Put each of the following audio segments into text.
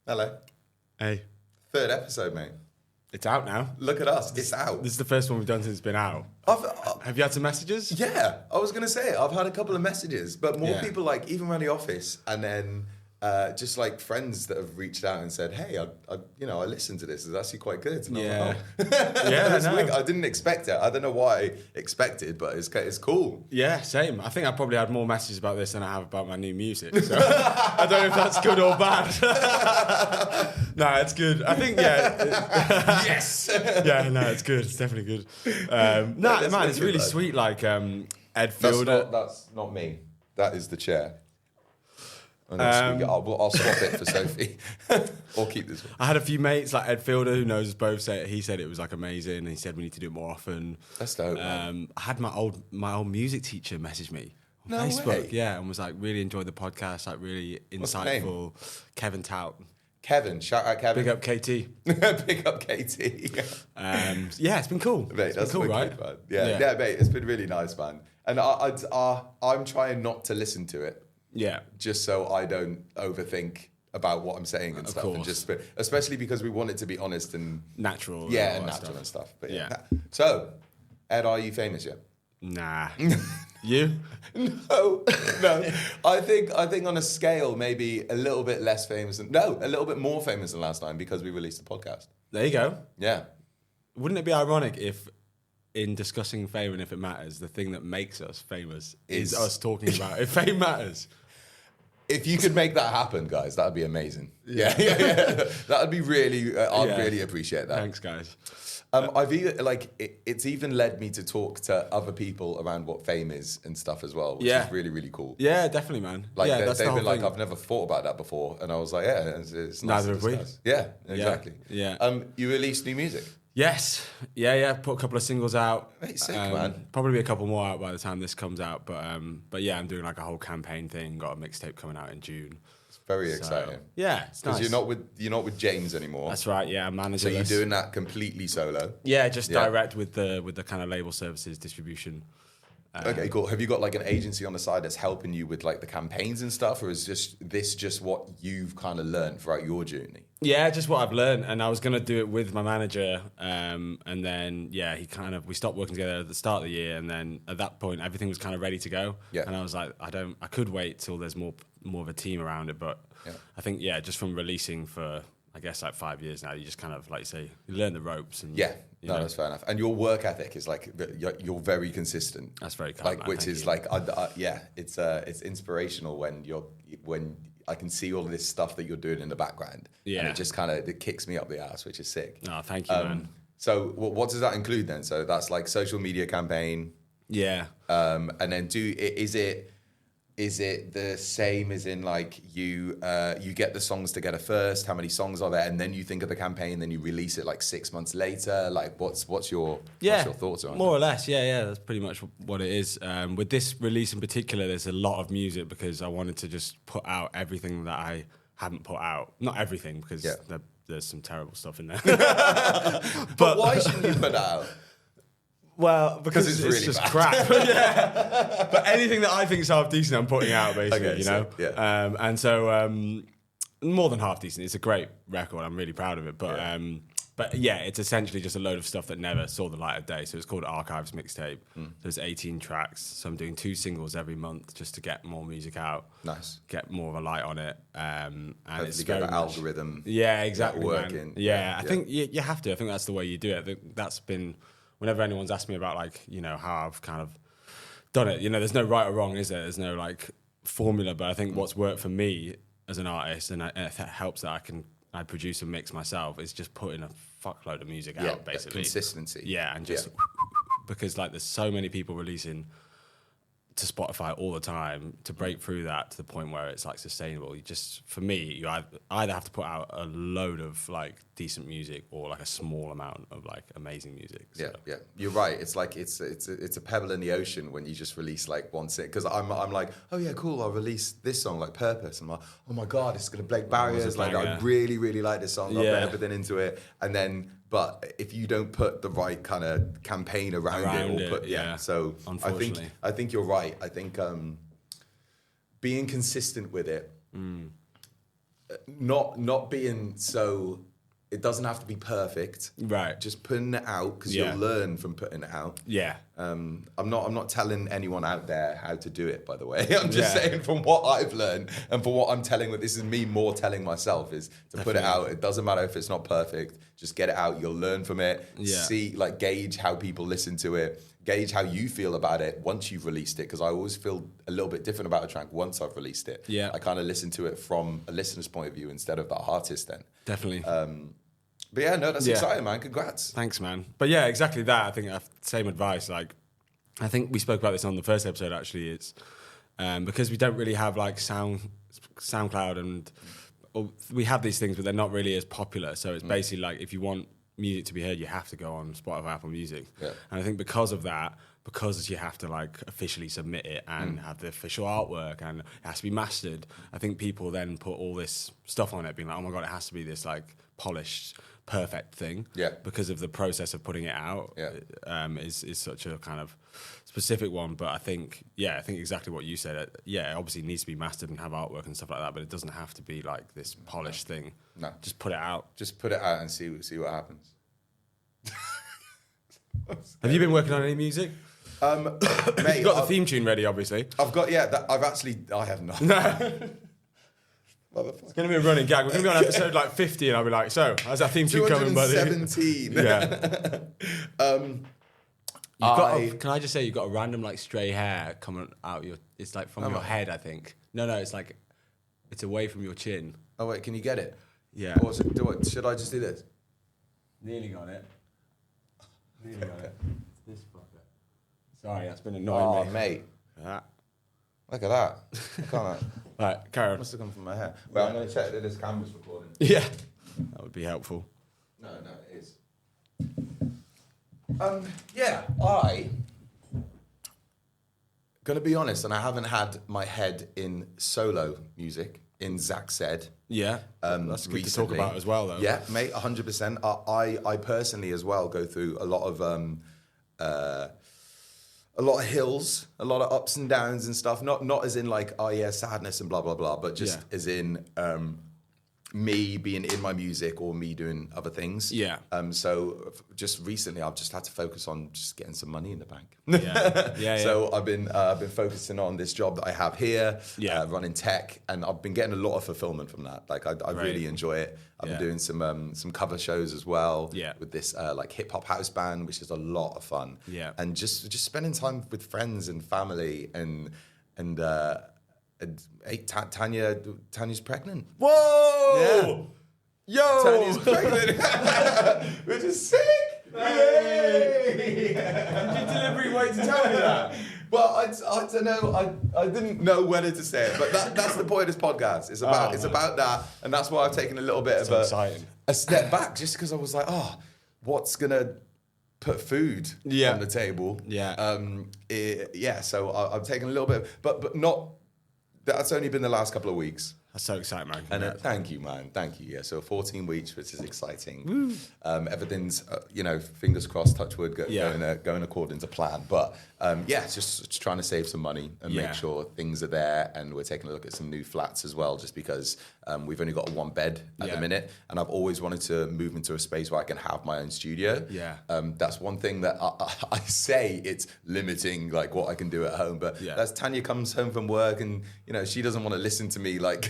Hello. Hey. Third episode, mate. It's out now. Look at us. It's out. This is the first one we've done since it's been out. Have you had some messages? Yeah, I was going to say, I've had a couple of messages, but more people, like, even around the office, and then just, like, friends that have reached out and said, hey, I listened to this. It's actually quite good. And Yeah. I'm like, oh. Yeah, I know. I didn't expect it. I don't know what I expected, but it's cool. Yeah, same. I think I probably had more messages about this than I have about my new music. So I don't know if that's good or bad. No, it's good. I think, Yes. Yeah, no, it's good. It's definitely good. Man, it's really sweet. Like Ed Fielder. That's not me. That is the chair. I'll swap it for Sophie. Or keep this one. I had a few mates like Ed Fielder, who knows us both, he said it was like amazing, and he said we need to do it more often. That's dope. I had my old music teacher message me on Facebook, way. yeah, and was like, really enjoyed the podcast, like really insightful. Kevin Tout. Kevin, shout out Kevin. Big up KT. Big up KT. Yeah, it's been cool. Mate, that's cool, right? Good, man. Yeah, mate, it's been really nice, man. And I'm trying not to listen to it. Yeah. Just so I don't overthink about what I'm saying and stuff. Course. And just, especially because we want it to be honest and natural. Yeah, and natural and stuff. But yeah. So, Ed, are you famous yet? Nah. You? No. I think on a scale, maybe a little bit less famous a little bit more famous than last time because we released the podcast. There you go. Yeah. Wouldn't it be ironic if, in discussing fame and if it matters, the thing that makes us famous is us talking about if fame matters? If you could make that happen, guys, that would be amazing. Yeah. That would be really, I'd really appreciate that. Thanks, guys. I've even, it's even led me to talk to other people around what fame is and stuff as well, which is really, really cool. Yeah, definitely, man. Like, that's they've the been like, thing. I've never thought about that before. And I was like, yeah, it's nice. Neither have we. Yeah, exactly. Yeah. You released new music? Yes. Yeah. Put a couple of singles out. Hey, sick, man. Probably a couple more out by the time this comes out. But yeah, I'm doing like a whole campaign thing. Got a mixtape coming out in June. It's very exciting. Yeah, it's nice. Because you're not with James anymore. That's right. Yeah, I'm managerless. So you're doing that completely solo. Yeah, just direct with the kind of label services distribution. Okay, cool. Have you got like an agency on the side that's helping you with like the campaigns and stuff, or is this just what you've kind of learned throughout your journey? Yeah, just what I've learned, and I was gonna do it with my manager, and then we stopped working together at the start of the year, and then at that point everything was kind of ready to go. Yeah. And I was like, I could wait till there's more of a team around it, but I think just from releasing for I guess like 5 years now, you just kind of like you say you learn the ropes and that's fair enough. And your work ethic is like you're very consistent. That's very kind, like, which is like it's inspirational when I can see all of this stuff that you're doing in the background. Yeah, and it just kind of kicks me up the ass, which is sick. No, thank you, man. So what does that include then? So that's like social media campaign. Yeah. And then is it the same as in like you get the songs together first? How many songs are there, and then you think of the campaign, then you release it like 6 months later? Like what's your thoughts on it? More or less, yeah. That's pretty much what it is. With this release in particular, there's a lot of music because I wanted to just put out everything that I haven't put out. Not everything because there's some terrible stuff in there. but why shouldn't you put out? Well, because it's really just crap. Yeah. But anything that I think is half decent, I'm putting out, basically, Yeah. And so more than half decent. It's a great record. I'm really proud of it. But it's essentially just a load of stuff that never saw the light of day. So it's called Archives Mixtape. There's 18 tracks. So I'm doing 2 singles every month just to get more music out. Nice. Get more of a light on it. And hopefully it's get the algorithm. Yeah, exactly. Working. Yeah, I think you have to. I think that's the way you do it. That's been... Whenever anyone's asked me about like, how I've kind of done it, there's no right or wrong, is there? There's no like formula, but I think what's worked for me as an artist and it helps that I produce and mix myself is just putting a fuckload of music out, basically. Consistency. Yeah, and just because like there's so many people releasing to Spotify all the time to break through that to the point where it's like sustainable. For me, you either have to put out a load of like decent music or like a small amount of like amazing music. So. Yeah, you're right. It's like it's a pebble in the ocean when you just release like one single. Because I'm like, oh yeah, cool. I'll release this song like Purpose. I'm like, oh my god, it's gonna break barriers. Like I really really like this song. I'll put everything into it, and then. But if you don't put the right kind of campaign around it, so unfortunately. I think you're right. I think being consistent with it not being so. It doesn't have to be perfect. Right. Just putting it out because you'll learn from putting it out. Yeah. I'm not telling anyone out there how to do it, by the way. I'm just saying from what I've learned and from what I'm telling, this is me more telling myself is to put it out. It doesn't matter if it's not perfect. Just get it out. You'll learn from it. Yeah. See, like gauge how people listen to it. Gauge how you feel about it once you've released it. Because I always feel a little bit different about a track once I've released it. Yeah. I kind of listen to it from a listener's point of view instead of the artist then. Definitely. But yeah, no, that's exciting, man. Congrats. Thanks, man. But yeah, exactly that. I think I have the same advice. Like, I think we spoke about this on the first episode, actually. It's because we don't really have like SoundCloud and we have these things, but they're not really as popular. So it's basically like if you want music to be heard, you have to go on Spotify, Apple Music. Yeah. And I think because of that, because you have to like officially submit it and have the official artwork and it has to be mastered, I think people then put all this stuff on it being like, oh my God, it has to be this like polished, perfect thing. Yeah. Because of the process of putting it out is such a kind of specific one. But I think exactly what you said. Yeah, it obviously needs to be mastered and have artwork and stuff like that, but it doesn't have to be like this polished thing. No. Just put it out. Just put it out and see what happens. Have you been working on any music? Mate, You've got the theme tune ready, obviously. I've got, I have not. It's going to be a running gag. We're going to be on episode like 50 and I'll be like, so, how's that theme tune coming, buddy? 217. Yeah. Can I just say you've got a random like stray hair coming out it's like from your head, I think. No, it's like, it's away from your chin. Oh wait, can you get it? Yeah. Or should I just do this? Nearly got it. This fucker. Sorry, that's been annoying me. Oh, mate. Look at that. I can't. Right, carry on. Must have come from my hair. Well, I'm going to check that this camera's recording. Yeah. That would be helpful. No, it is. Gonna be honest, and I haven't had my head in solo music, in Zach Said. Yeah, that's good recently. to talk about as well, though. Yeah, mate, 100%. I personally as well go through a lot of hills, a lot of ups and downs and stuff. Not as in like, oh yeah, sadness and blah, blah, blah, but just as in me being in my music or me doing other things. Yeah. So just recently I've just had to focus on just getting some money in the bank. Yeah. So I've been focusing on this job that I have here, running tech, and I've been getting a lot of fulfillment from that. Like I really enjoy it. I've been doing some cover shows as well with this like hip hop house band, which is a lot of fun. Yeah. And just spending time with friends and family and hey, Tanya's pregnant. Whoa! Yeah. Yo! Tanya's pregnant. Which is sick! Hey! Did you deliberately wait to tell me that? Well, I don't know. I didn't know whether to say it, but that's the point of this podcast. It's about that, and that's why I've taken a little bit of a step back, just because I was like, what's gonna put food on the table? Yeah. So I've taken a little bit, but not. That's only been the last couple of weeks. That's so exciting, man. And thank you, man. Thank you. Yeah, so 14 weeks, which is exciting. Everything's, fingers crossed, touch wood, going according to plan. But it's just trying to save some money and make sure things are there. And we're taking a look at some new flats as well, just because we've only got one bed at the minute. And I've always wanted to move into a space where I can have my own studio. Yeah. That's one thing that I say it's limiting, like what I can do at home. But that's Tanya comes home from work and, she doesn't want to listen to me like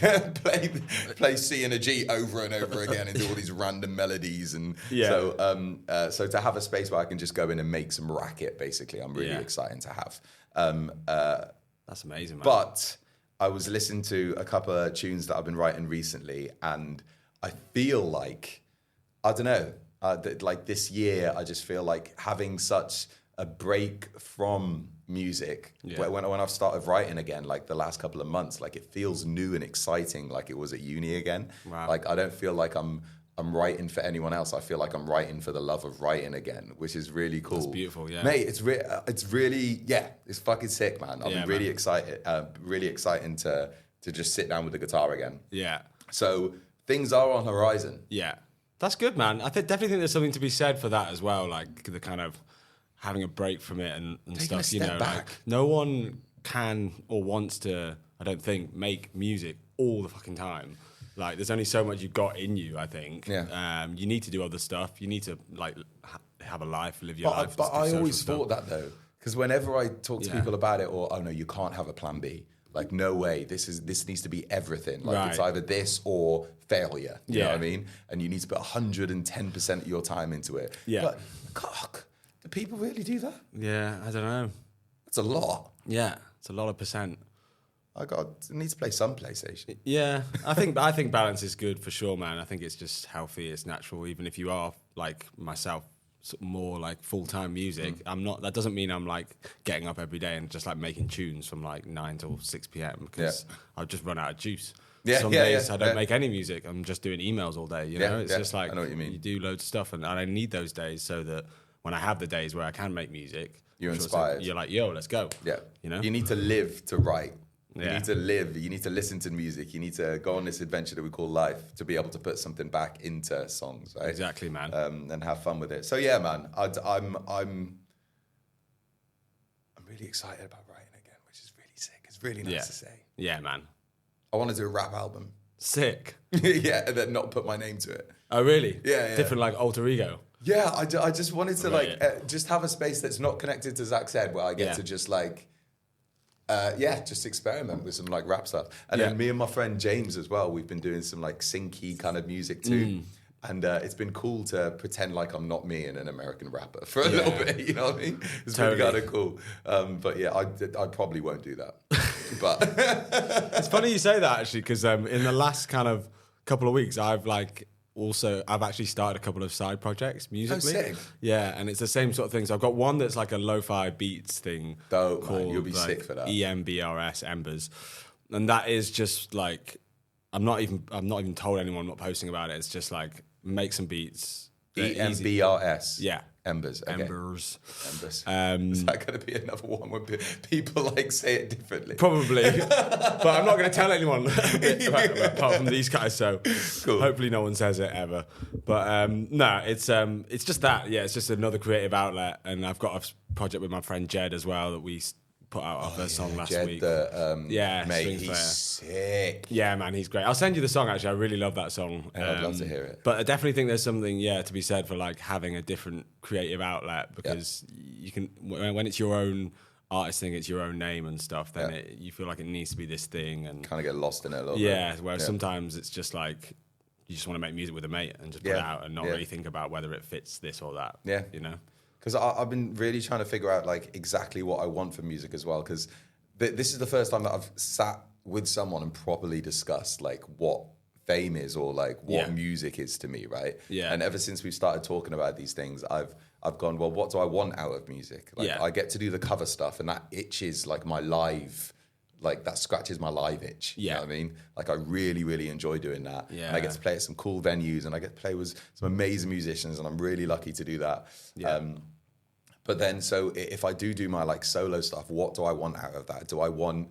play C and a G over and over again and do all these random melodies. And so to have a space where I can just go in and make some racket, basically, I'm really excited to have. That's amazing, man. But I was listening to a couple of tunes that I've been writing recently, and I feel like, I don't know, like this year, I just feel like having such a break from music when I've started writing again, like the last couple of months, like it feels new and exciting, like it was at uni again. Wow. Like I don't feel like I'm writing for anyone else. I feel like I'm writing for the love of writing again, which is really cool. That's beautiful, yeah. Mate, it's really, it's fucking sick, man. I'm really excited, really exciting to just sit down with the guitar again. Yeah. So things are on horizon. Yeah. That's good, man. I definitely think there's something to be said for that as well, like the kind of having a break from it and taking stuff, back. Like no one can or wants to, I don't think, make music all the fucking time. Like, there's only so much you've got in you, I think. Yeah. You need to do other stuff. You need to, like, have a life, live your life. But I always thought that, though. Because whenever I talk to people about it, or, oh, no, you can't have a plan B. Like, no way. This needs to be everything. Like, it's either this or failure. You know what I mean? And you need to put 110% of your time into it. Yeah. But, cock, do people really do that? Yeah, I don't know. It's a lot. Yeah, it's a lot of percent. I need to play some PlayStation. Yeah, I think balance is good for sure, man. I think it's just healthy, it's natural. Even if you are like myself, more like full-time music, I'm not. That doesn't mean I'm like getting up every day and just like making tunes from like 9 till 6 p.m. because I'll just run out of juice. Some days I don't make any music. I'm just doing emails all day. You know, it's just like I know what you mean. You do loads of stuff, and I need those days so that when I have the days where I can make music, you're inspired. You're like, yo, let's go. Yeah, you know, you need to live to write. You Yeah. need to live. You need to listen to music. You need to go on this adventure that we call life to be able to put something back into songs, right? Exactly, man. And have fun with it. So yeah, man, I'm really excited about writing again, which is really sick. It's really nice to say. Yeah, man. I want to do a rap album. Sick. Yeah, and then not put my name to it. Oh, really? Yeah. Different like alter ego. Yeah, I just wanted to just have a space that's not connected to Zach said, where I get to just like. Just experiment with some like rap stuff. And then me and my friend James as well, we've been doing some like syncy kind of music too. And it's been cool to pretend like I'm not me and an American rapper for a little bit, you know what I mean? It's been kind of cool. But yeah, I probably won't do that. But it's funny you say that actually, because in the last kind of couple of weeks, I've actually started a couple of side projects musically. Oh, sick. Yeah, and it's the same sort of things. I've got one that's like a lo-fi beats thing. Dope, called, man. You'll be like, sick for that. EMBRS Embers, and that is just like I'm not even told anyone. I'm not posting about it. It's just like make some beats. EMBRS. Yeah. Embers. Okay. Embers. Is that going to be another one where people like say it differently? Probably, but I'm not going to tell anyone apart from these guys. So cool. Hopefully no one says it ever. But no, it's just that. Yeah, it's just another creative outlet, and I've got a project with my friend Jed as well that we put out our first song last week. Mate, he's sick. Yeah, man, he's great. I'll send you the song, actually. I really love that song. I'd love to hear it. But I definitely think there's something, to be said for like having a different creative outlet, because you can, when it's your own artist thing, it's your own name and stuff, then you feel like it needs to be this thing. And kind of get lost in it a little bit. Yeah, whereas sometimes it's just like, you just want to make music with a mate and just put it out and not really think about whether it fits this or that. Yeah. You know? Because I've been really trying to figure out like exactly what I want from music as well. Because this is the first time that I've sat with someone and properly discussed like what fame is or like what music is to me, right? Yeah. And ever since we've started talking about these things, I've gone, well, what do I want out of music? Like I get to do the cover stuff, and that itches like my live. Like that scratches my live itch. You know what I mean? Like I really, really enjoy doing that. Yeah. And I get to play at some cool venues, and I get to play with some amazing musicians, and I'm really lucky to do that. Yeah. But then, so if I do my like solo stuff, what do I want out of that? Do I want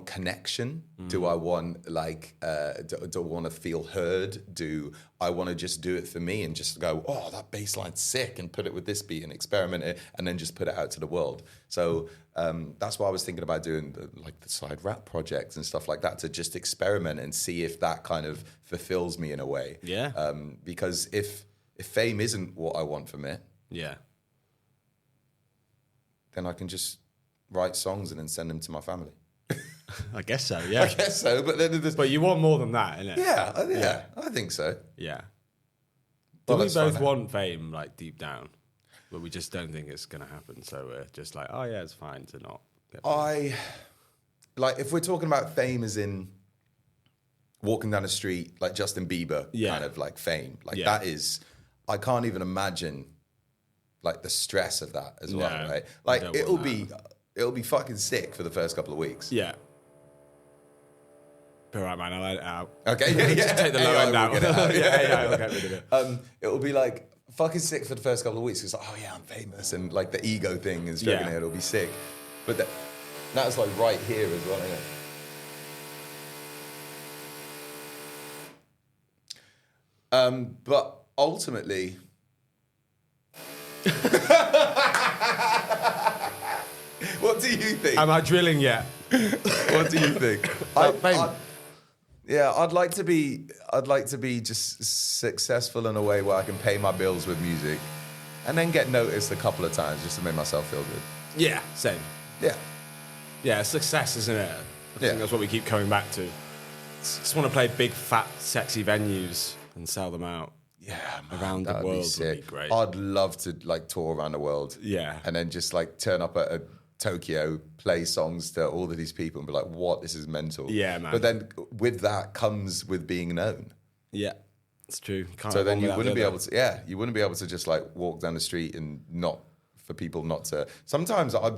connection? Do I want like, do I want to feel heard? Do I want to just do it for me and just go, oh, that bass line's sick, and put it with this beat and experiment it, and then just put it out to the world? So that's why I was thinking about doing the side rap projects and stuff like that, to just experiment and see if that kind of fulfills me in a way. Yeah. Because if fame isn't what I want from it, then I can just write songs and then send them to my family. I guess so, yeah. I guess so, but then but you want more than that, innit? Yeah, I think so. Yeah. Do we both want fame, like, deep down? But we just don't think it's going to happen, so we're just like, oh, yeah, it's fine to not get fame. Like, if we're talking about fame as in walking down the street, like Justin Bieber kind of, like, fame, like, that is, I can't even imagine, like, the stress of that as well, right? Like, it'll be fucking sick for the first couple of weeks. Yeah. All right, man, I'll let it out. Okay, Just take the low end out. I'll get rid of it. It'll be like fucking sick for the first couple of weeks. It's like, oh yeah, I'm famous, and like the ego thing is stroking it. It'll be sick, but that's like right here as well, isn't it? But ultimately. What do you think? Am I drilling yet? What do you think? Yeah, I'd like to be just successful in a way where I can pay my bills with music, and then get noticed a couple of times just to make myself feel good. Yeah, same. Yeah. Yeah, success, isn't it? I think that's what we keep coming back to. Just want to play big, fat, sexy venues and sell them out. Yeah, around the world would be great. I'd love to like tour around the world. Yeah, and then just like turn up at Tokyo, play songs to all of these people, and be like, "What? This is mental." Yeah, man. But then with that comes with being known. Yeah, it's true. So then you wouldn't be able to. Yeah, you wouldn't be able to just like walk down the street and not for people not to. Sometimes I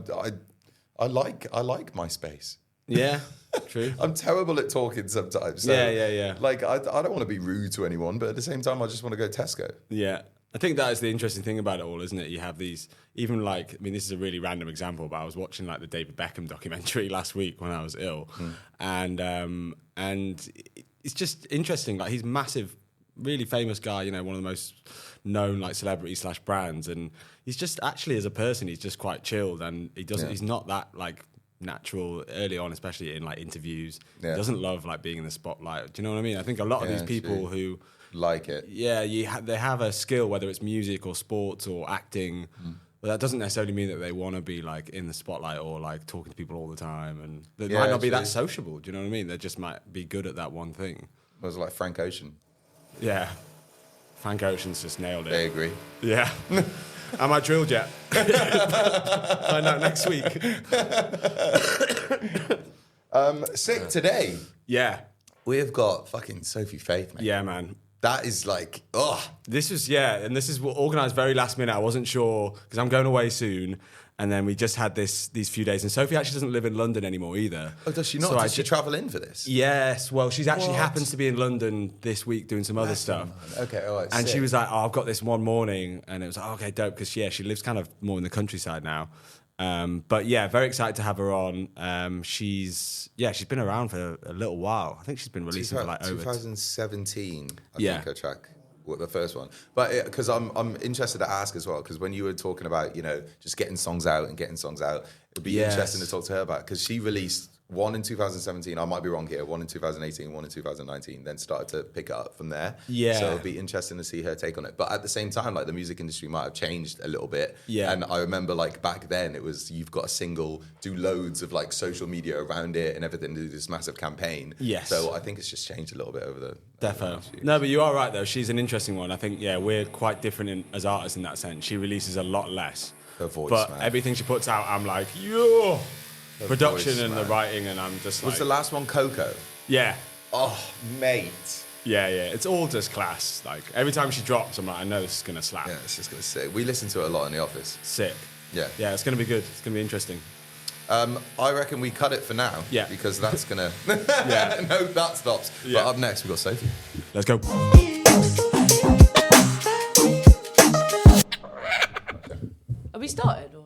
like my space. Yeah, true. I'm terrible at talking sometimes. So, yeah. Like, I don't want to be rude to anyone, but at the same time, I just want to go Tesco. Yeah. I think that is the interesting thing about it all, isn't it? You have these, even like, I mean, this is a really random example, but I was watching like the David Beckham documentary last week when I was ill. And it's just interesting. Like, he's massive, really famous guy, you know, one of the most known like celebrities / brands. And he's just actually, as a person, he's just quite chilled, and he's not that like natural early on, especially in like interviews. He doesn't love like being in the spotlight. Do you know what I mean? I think a lot of these people who like it, they have a skill, whether it's music or sports or acting, but that doesn't necessarily mean that they want to be like in the spotlight or like talking to people all the time, and they might not be that sociable. Do you know what I mean? They just might be good at that one thing. It was like Frank Ocean. Yeah, Frank Ocean's just nailed it. I agree. Yeah. Am I drilled yet? Find out next week. Sick today. Yeah. We've got fucking Sophie Faith, mate. Yeah, man. That is like, This was, and this is organised very last minute. I wasn't sure, because I'm going away soon. And then we just had these few days. And Sophie actually doesn't live in London anymore either. Oh, does she not? Does she travel in for this? Yes. Well, she's actually happens to be in London this week doing some other stuff. Okay, all right. And she was like, I've got this one morning. And it was like, okay, dope. Because, she lives kind of more in the countryside now. But, very excited to have her on. She's been around for a little while. I think she's been releasing for like over... 2017, I think, her track. The first one, but because I'm interested to ask as well, because when you were talking about just getting songs out, it'd be interesting to talk to her about, because she released one in 2017. I might be wrong here. One in 2018, one in 2019. Then started to pick it up from there. Yeah. So it'd be interesting to see her take on it. But at the same time, like the music industry might have changed a little bit. Yeah. And I remember like back then it was you've got a single, do loads of like social media around it and everything, do this massive campaign. Yes. So I think it's just changed a little bit over the. Definitely. No, but you are right though. She's an interesting one. I think we're quite different as artists in that sense. She releases a lot less. Her voice, but man. Everything she puts out, I'm like, yo. Production voice, and the writing, and I'm just like... Was the last one Coco? Yeah. Oh, mate. Yeah. It's all just class. Like, every time she drops, I'm like, I know this is going to slap. Yeah, it's just going to sick. We listen to it a lot in the office. Sick. Yeah. Yeah, it's going to be good. It's going to be interesting. I reckon we cut it for now. Yeah. Because that's going to... No, that stops. Yeah. But up next, we've got Sophie. Let's go. Have we started? Or?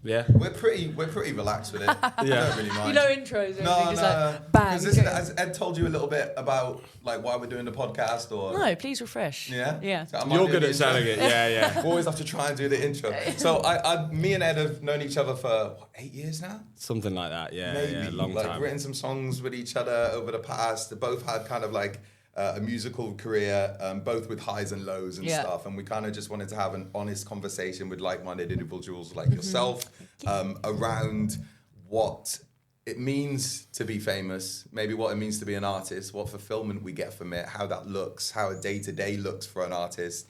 Yeah, we're pretty relaxed with it. We don't really mind. You know intros. No. Like, bang. Has Ed told you a little bit about like why we're doing the podcast, or no? Please refresh. Yeah. So you're good at selling it. Yeah. We always have to try and do the intro. So me and Ed have known each other for 8 years now. Something like that. Yeah, maybe. Yeah, long time. Written some songs with each other over the past. They both had kind of like. A musical career, both with highs and lows and stuff, and we kind of just wanted to have an honest conversation with like-minded individuals like yourself around what it means to be famous, maybe what it means to be an artist, what fulfillment we get from it, how that looks, how a day-to-day looks for an artist,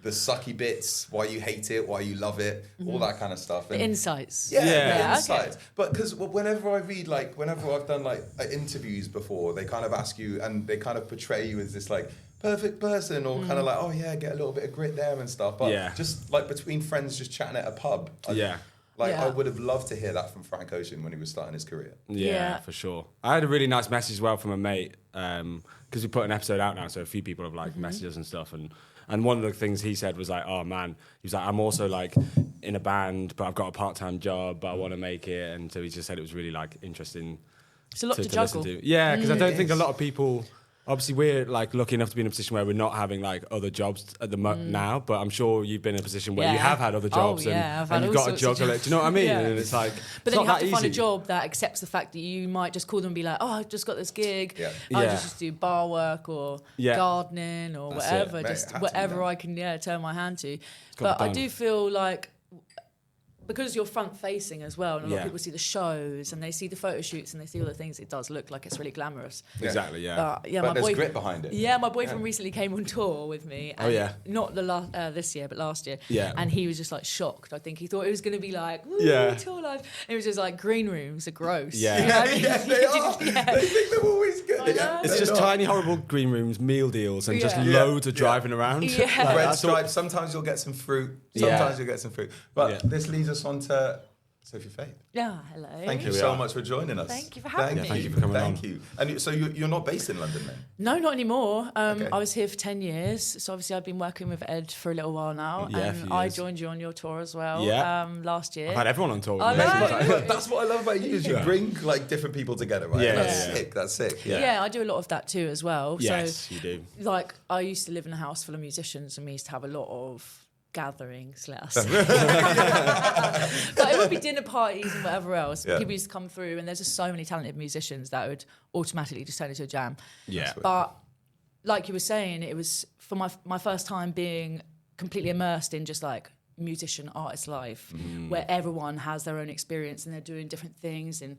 the sucky bits, why you hate it, why you love it, all that kind of stuff. And the insights. Yeah, insights. Okay. But because whenever I've done like interviews before, they kind of ask you and they kind of portray you as this like perfect person or kind of like, oh yeah, get a little bit of grit there and stuff. But just like between friends, just chatting at a pub. I would have loved to hear that from Frank Ocean when he was starting his career. Yeah, for sure. I had a really nice message as well from a mate because we put an episode out now, so a few people have like messaged us and stuff. And one of the things he said was like, oh man, he was like, I'm also like in a band, but I've got a part-time job, but I want to make it. And so he just said it was really like interesting. It's a lot to juggle. Yeah, because I don't think a lot of people Obviously, we're like lucky enough to be in a position where we're not having like other jobs at the now. But I'm sure you've been in a position where you have had other jobs, and you've got to juggle it. Do you know what I mean? Yeah. And it's like, but then you have to find a easy. job that accepts the fact that you might just call them and be like, oh, I've just got this gig. I just do bar work or gardening or whatever, whatever I can turn my hand to. But I do feel like, because you're front facing as well, and a lot of people see the shows and they see the photo shoots and they see all the things, it does look like it's really glamorous. Exactly, but there's grit behind it. Yeah, my boyfriend recently came on tour with me. And not this year, but last year. Yeah. And he was just like shocked. I think he thought it was going to be like, tour life. And it was just like, green rooms are gross. Yeah. You know what I mean? They are. They think they're always good. It's just tiny, horrible green rooms, meal deals, and just loads of driving around. Yeah. Bread stripes. Sometimes you'll get some fruit. Sometimes you'll get some fruit. But this leads us on to Sophie Faith. Yeah, hello. Thank you so much for joining us. Thank you for having me. Thank you for coming on. Thank you. And so you're not based in London then? No, not anymore. I was here for 10 years. So obviously I've been working with Ed for a little while now. Yeah, and I joined you on your tour as well last year. I've had everyone on tour. I know. That's what I love about you, is you bring like different people together, right? Yeah. That's sick. Yeah, I do a lot of that too as well. Yes, so, you do. Like, I used to live in a house full of musicians and we used to have a lot of gatherings, let us say. But it would be dinner parties and whatever else. People used to come through and there's just so many talented musicians that would automatically just turn into a jam. Yeah. But like you were saying, it was for my first time being completely immersed in just like musician artist life, where everyone has their own experience and they're doing different things. And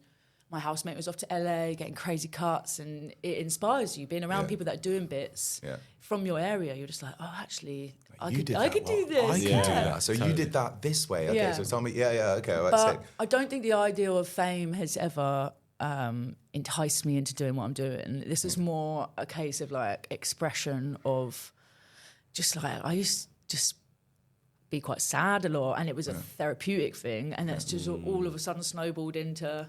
my housemate was off to LA getting crazy cuts, and it inspires you being around people that are doing bits from your area. You're just like, oh, actually, I could do this. I can do that. So you did that this way. Okay, so tell me, okay. All right, but I don't think the ideal of fame has ever enticed me into doing what I'm doing. This is more a case of like expression of just like, I used to just be quite sad a lot, and it was a therapeutic thing, and it's just all of a sudden snowballed into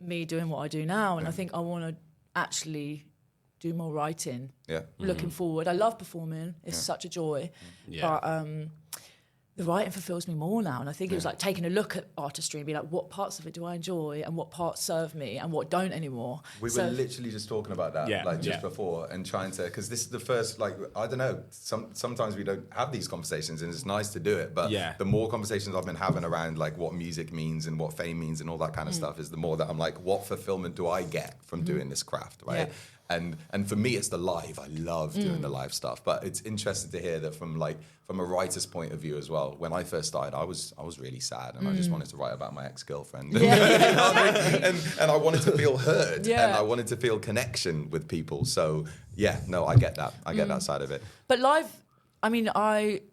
me doing what I do now. And I think I want to actually do more writing. Looking forward, I love performing. It's such a joy. But the writing fulfills me more now. And I think it was like taking a look at artistry and be like, what parts of it do I enjoy and what parts serve me and what don't anymore. We were literally just talking about that before, and trying to, because this is the first, like, I don't know, sometimes we don't have these conversations and it's nice to do it, but the more conversations I've been having around like what music means and what fame means and all that kind of stuff, is the more that I'm like, what fulfillment do I get from doing this craft, right? And for me, it's the live. I love doing the live stuff. But it's interesting to hear that from a writer's point of view as well. When I first started, I was really sad, and I just wanted to write about my ex-girlfriend. And I wanted to feel heard, and I wanted to feel connection with people. So I get that. I get that side of it. But live, I mean,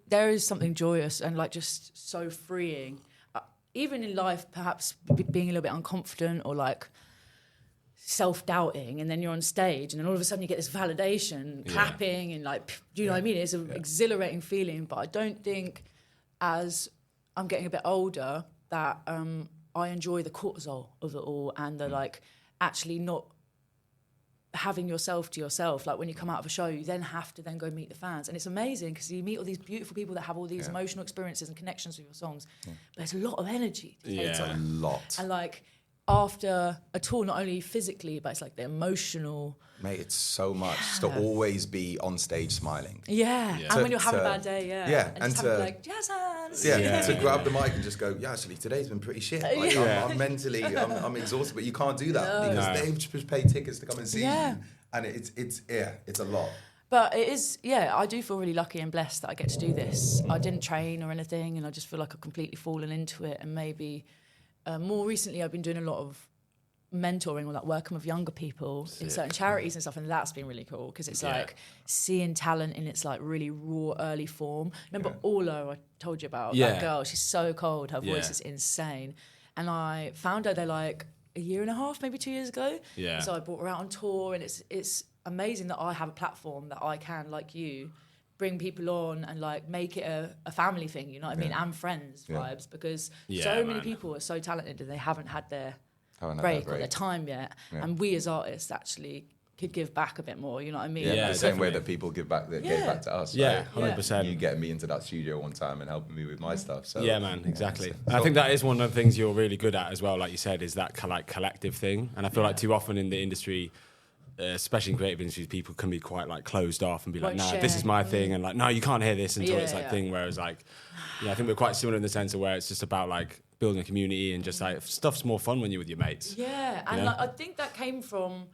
there is something joyous and like just so freeing. Even in life, perhaps being a little bit unconfident or like self-doubting, and then you're on stage and then all of a sudden you get this validation, clapping, and like, do you know what I mean? It's an exhilarating feeling. But I don't think, as I'm getting a bit older, that I enjoy the cortisol of it all, and the like actually not having yourself to yourself. Like when you come out of a show, you then have to then go meet the fans, and it's amazing because you meet all these beautiful people that have all these emotional experiences and connections with your songs. But there's a lot of energy to take a lot. And like, after a tour, not only physically, but it's like the emotional. Mate, it's so much to always be on stage smiling. And when you're having a bad day, and to like, jazz hands. To grab the mic and just go, actually, today's been pretty shit. Like, I'm mentally, I'm exhausted, but you can't do that because they've just paid tickets to come and see you. And it's a lot. But it is, I do feel really lucky and blessed that I get to do this. I didn't train or anything, and I just feel like I've completely fallen into it. And maybe more recently, I've been doing a lot of mentoring or like working with younger people in certain charities and stuff, and that's been really cool because it's like seeing talent in its like really raw early form. Remember Orla, I told you about that girl? She's so cold, her voice is insane, and I found her there like a year and a half, maybe 2 years ago. So I brought her out on tour, and it's amazing that I have a platform that I can, like you, bring people on and like make it a family thing, you know what I mean, and friends vibes, because so many people are so talented and they haven't had their break or their time yet, and we as artists actually could give back a bit more, you know what I mean? The same way that people give back, that gave back to us. 100%. You getting me into that studio one time and helping me with my stuff. So exactly. And I think that is one of the things you're really good at as well, like you said, is that like collective thing. And I feel like too often in the industry, especially in creative industries, people can be quite like closed off and be like, no, this is my thing, and like, no, you can't hear this until it's like thing. Whereas like, I think we're quite similar in the sense of where it's just about like building a community and just like stuff's more fun when you're with your mates. Yeah, and like, I think that came from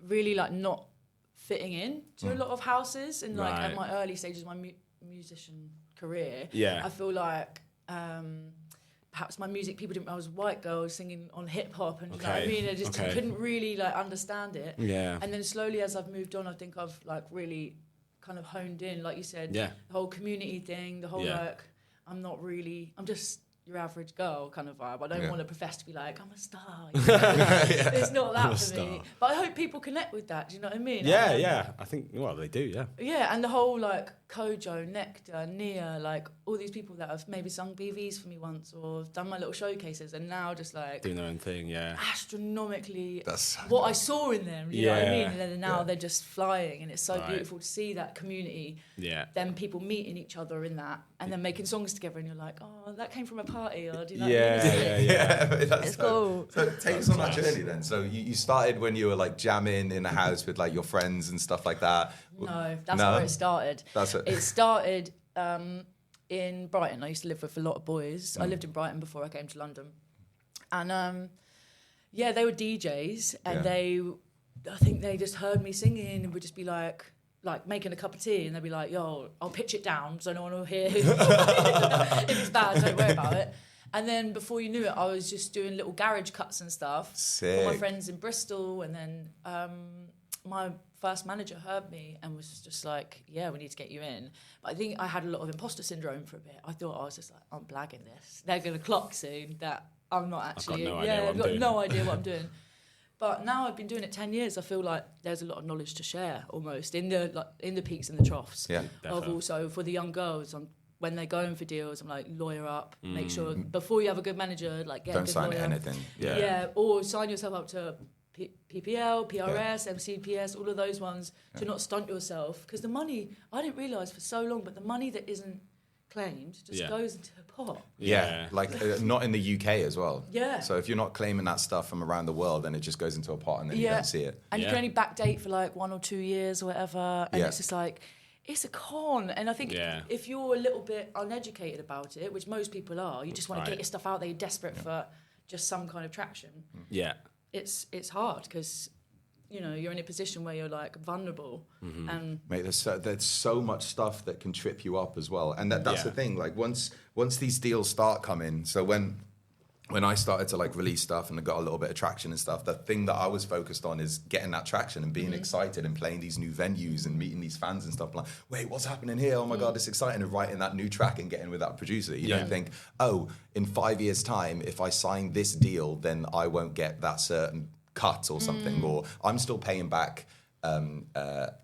really like not fitting in to a lot of houses, and like at my early stages of my musician career. Yeah, I feel like. Perhaps my music, people didn't. I was a white girl singing on hip hop, and you know what I mean, I just couldn't really like understand it. Yeah. And then slowly, as I've moved on, I think I've like really kind of honed in, like you said, the whole community thing, the whole like, I'm just your average girl kind of vibe. I don't want to profess to be like, I'm a star. You know? It's not that for me. But I hope people connect with that. Do you know what I mean? Yeah. I think, well, they do, yeah. Yeah, and the whole like Kojo, Nectar, Nia, like all these people that have maybe sung BVs for me once or done my little showcases and now just like doing their own thing, astronomically what I saw in them, you know what I mean? And then now they're just flying, and it's so beautiful to see that community. Yeah. Then people meeting each other in that and then making songs together, and you're like, oh, that came from a party, or do you know what I mean? It's cool. So take us on that journey then. So you started when you were like jamming in the house with like your friends and stuff like that. No, that's where it started. It started in Brighton. I used to live with a lot of boys. I lived in Brighton before I came to London. And they were DJs, and I think they just heard me singing and would just be like making a cup of tea, and they'd be like, yo, I'll pitch it down so no one will hear. If it's bad, don't worry about it. And then before you knew it, I was just doing little garage cuts and stuff for my friends in Bristol. And then my first manager heard me and was just like, yeah, we need to get you in. But I think I had a lot of imposter syndrome for a bit. I thought I was just like, I'm blagging this. They're going to clock soon that I'm not actually... I've got no idea what I'm doing. But now I've been doing it 10 years. I feel like there's a lot of knowledge to share almost in the peaks and the troughs. Yeah, definitely. Of also for the young girls, when they're going for deals, I'm like, lawyer up, make sure before you have a good manager, like get a good lawyer. Don't sign anything. Yeah, or sign yourself up to PPL, PRS, MCPS, all of those ones to not stunt yourself. Because the money, I didn't realise for so long, but the money that isn't claimed just goes into a pot. Yeah, like not in the UK as well. Yeah. So if you're not claiming that stuff from around the world, then it just goes into a pot and then you don't see it. And you can only backdate for like 1 or 2 years or whatever. And it's just like, it's a con. And I think if you're a little bit uneducated about it, which most people are, you just want to get your stuff out there, you're desperate for just some kind of traction. Yeah. It's hard because, you know, you're in a position where you're like vulnerable. And mate, there's so much stuff that can trip you up as well. And that's the thing, like once these deals start coming, so when I started to like release stuff and I got a little bit of traction and stuff, the thing that I was focused on is getting that traction and being excited and playing these new venues and meeting these fans and stuff. Like, wait, what's happening here? Oh my God, it's exciting. And writing that new track and getting with that producer. You don't think, oh, in 5 years' time, if I sign this deal, then I won't get that certain cut or something, or I'm still paying back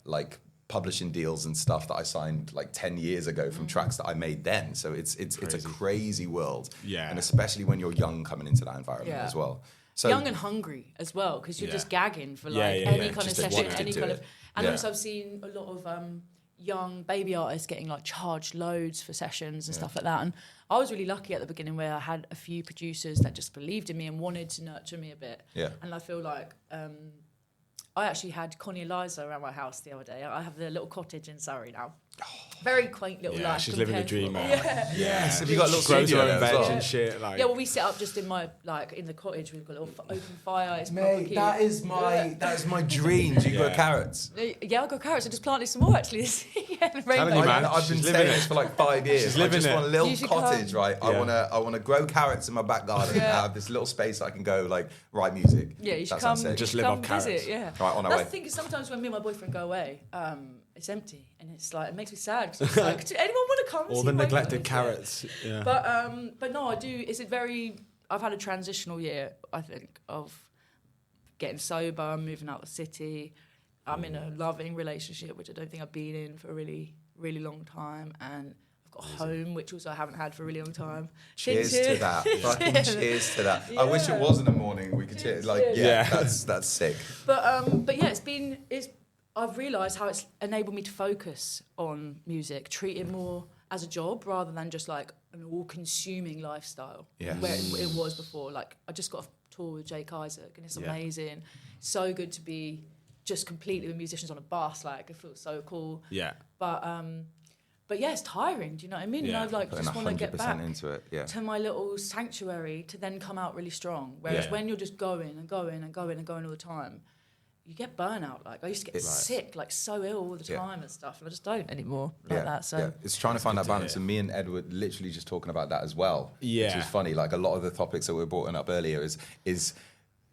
like publishing deals and stuff that I signed like 10 years ago from tracks that I made then. So it's a crazy world. Yeah. And especially when you're young coming into that environment as well. So young and hungry as well, because you're just gagging for like any kind of session, any kind of... And also I've seen a lot of young baby artists getting like charged loads for sessions and stuff like that. And I was really lucky at the beginning where I had a few producers that just believed in me and wanted to nurture me a bit. Yeah. And I feel like... I actually had Connie Eliza around my house the other day. I have the little cottage in Surrey now. Very quaint little life. She's living the dream. Yes. Have you got a little studio there as well? And shit, like. Yeah, well, we set up just in my in the cottage. We've got a little open fire. It's mate, that is my dream. Do you grow carrots? Yeah, I got carrots. I just planted some more actually. I've been saying this for like 5 years. I just want a little cottage, right? Yeah. I want to grow carrots in my back garden. And have this little space I can go like write music. Yeah, you should come. Just live off carrots. Yeah. Right, on our way. That's the thing is sometimes when me and my boyfriend go away, it's empty and it's like it makes me sad because it's like, do anyone want to come? All the neglected carrots. Yeah. But no, I do. I've had a transitional year, I think, of getting sober, moving out of the city. I'm in a loving relationship, which I don't think I've been in for a really, really long time, and I've got a home, which also I haven't had for a really long time. Cheers to that. Fucking cheers to that. Yeah. I wish it was in the morning. We could cheers. Like, that's sick. But yeah, I've realised how it's enabled me to focus on music, treat it more as a job rather than just like an all-consuming lifestyle where it was before. Like I just got a tour with Jake Isaac and it's amazing. So good to be just completely with musicians on a bus. Like, it feels so cool. Yeah. But yeah, it's tiring. Do you know what I mean? Yeah. And I like just want to get back into it, to my little sanctuary to then come out really strong. Whereas when you're just going and going and going and going all the time, you get burnout. Like, I used to get sick, like so ill all the time and stuff, and I just don't anymore like that. So it's trying to find that balance. And me and Ed were literally just talking about that as well. Yeah, which is funny. Like, a lot of the topics that were brought up earlier is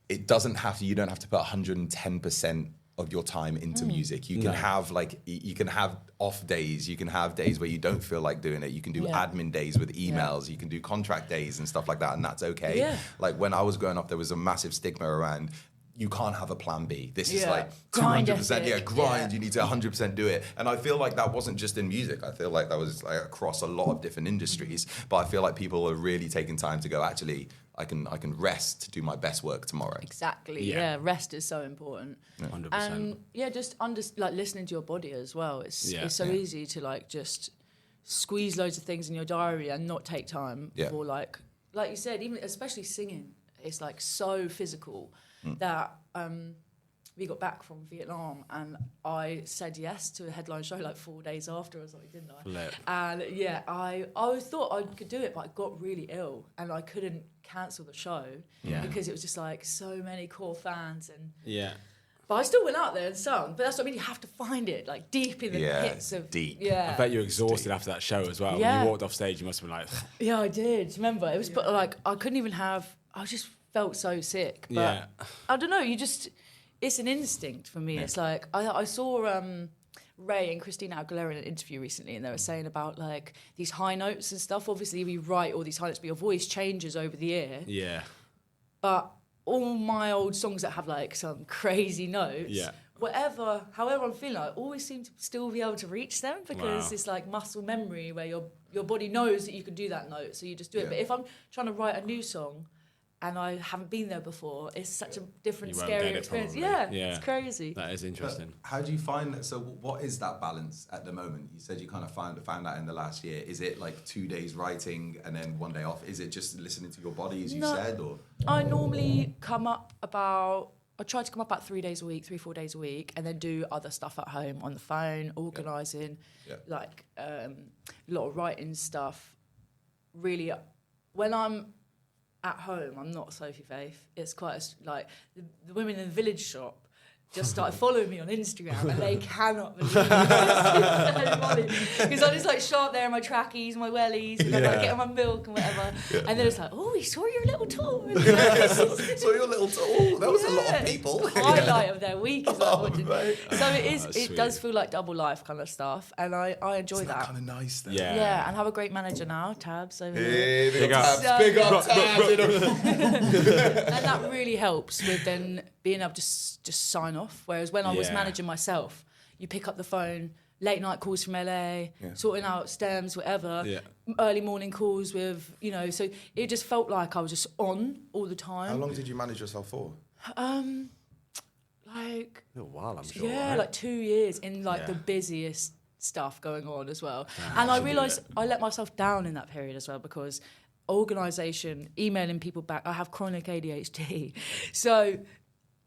it doesn't have to. You don't have to put 110% of your time into music. You can have you can have off days. You can have days where you don't feel like doing it. You can do admin days with emails. You can do contract days and stuff like that, and that's okay. Yeah. Like, when I was growing up, there was a massive stigma around, you can't have a plan B. This is like 200%. Grind. You need to 100% do it. And I feel like that wasn't just in music. I feel like that was like across a lot of different industries. But I feel like people are really taking time to go, actually, I can rest to do my best work tomorrow. Exactly. Yeah. Rest is so important. 100%. And just like listening to your body as well. It's so easy to like just squeeze loads of things in your diary and not take time for like you said, even especially singing. It's like so physical that we got back from Vietnam and I said yes to a headline show like 4 days after or something, didn't I? Flip. And I always thought I could do it, but I got really ill and I couldn't cancel the show because it was just like so many core fans and but I still went out there and sung. But that's what I mean. You have to find it, like deep in the pits of deep. Yeah, I bet you were exhausted after that show as well. Yeah. When you walked off stage, you must have been like, yeah, I did. Remember, it was but like I couldn't even have. I just felt so sick. But I don't know. It's an instinct for me. It's like I saw Ray and Christina Aguilera in an interview recently, and they were saying about like these high notes and stuff. Obviously, we write all these high notes, but your voice changes over the year. Yeah. But all my old songs that have like some crazy notes, however I'm feeling, I always seem to still be able to reach them because it's like muscle memory where your body knows that you can do that note, so you just do it. But if I'm trying to write a new song and I haven't been there before, it's such a different, scary experience. Yeah, it's crazy. That is interesting. But how do you find that? So what is that balance at the moment? You said you kind of found that in the last year. Is it like 2 days writing and then 1 day off? Is it just listening to your body, as you said? Or I normally I try to come up about 3 days a week, 3-4 days a week, and then do other stuff at home on the phone, organising, like a lot of writing stuff. Really, when I'm at home, I'm not Sophie Faith. It's quite like the women in the village shop just started following me on Instagram and they cannot believe it. It's so funny. Because I just like show up there in my trackies, my wellies, and I'm like getting my milk and whatever. And then it's like, oh, we saw your little tour. Saw your little tour. That was a lot of people. The highlight of their week is like watching. So it does feel like double life kind of stuff, and I enjoy that. Kind of nice though. Yeah, and have a great manager now, Tabs over here. Big up Tabs. And that really helps with then being able to just sign off. Whereas when I was managing myself, you pick up the phone, late night calls from LA, sorting out stems, whatever, early morning calls with, so it just felt like I was just on all the time. How long did you manage yourself for? Like a while, I'm sure. Yeah, right? like 2 years in the busiest stuff going on as well. And I realised I let myself down in that period as well because organisation, emailing people back, I have chronic ADHD. So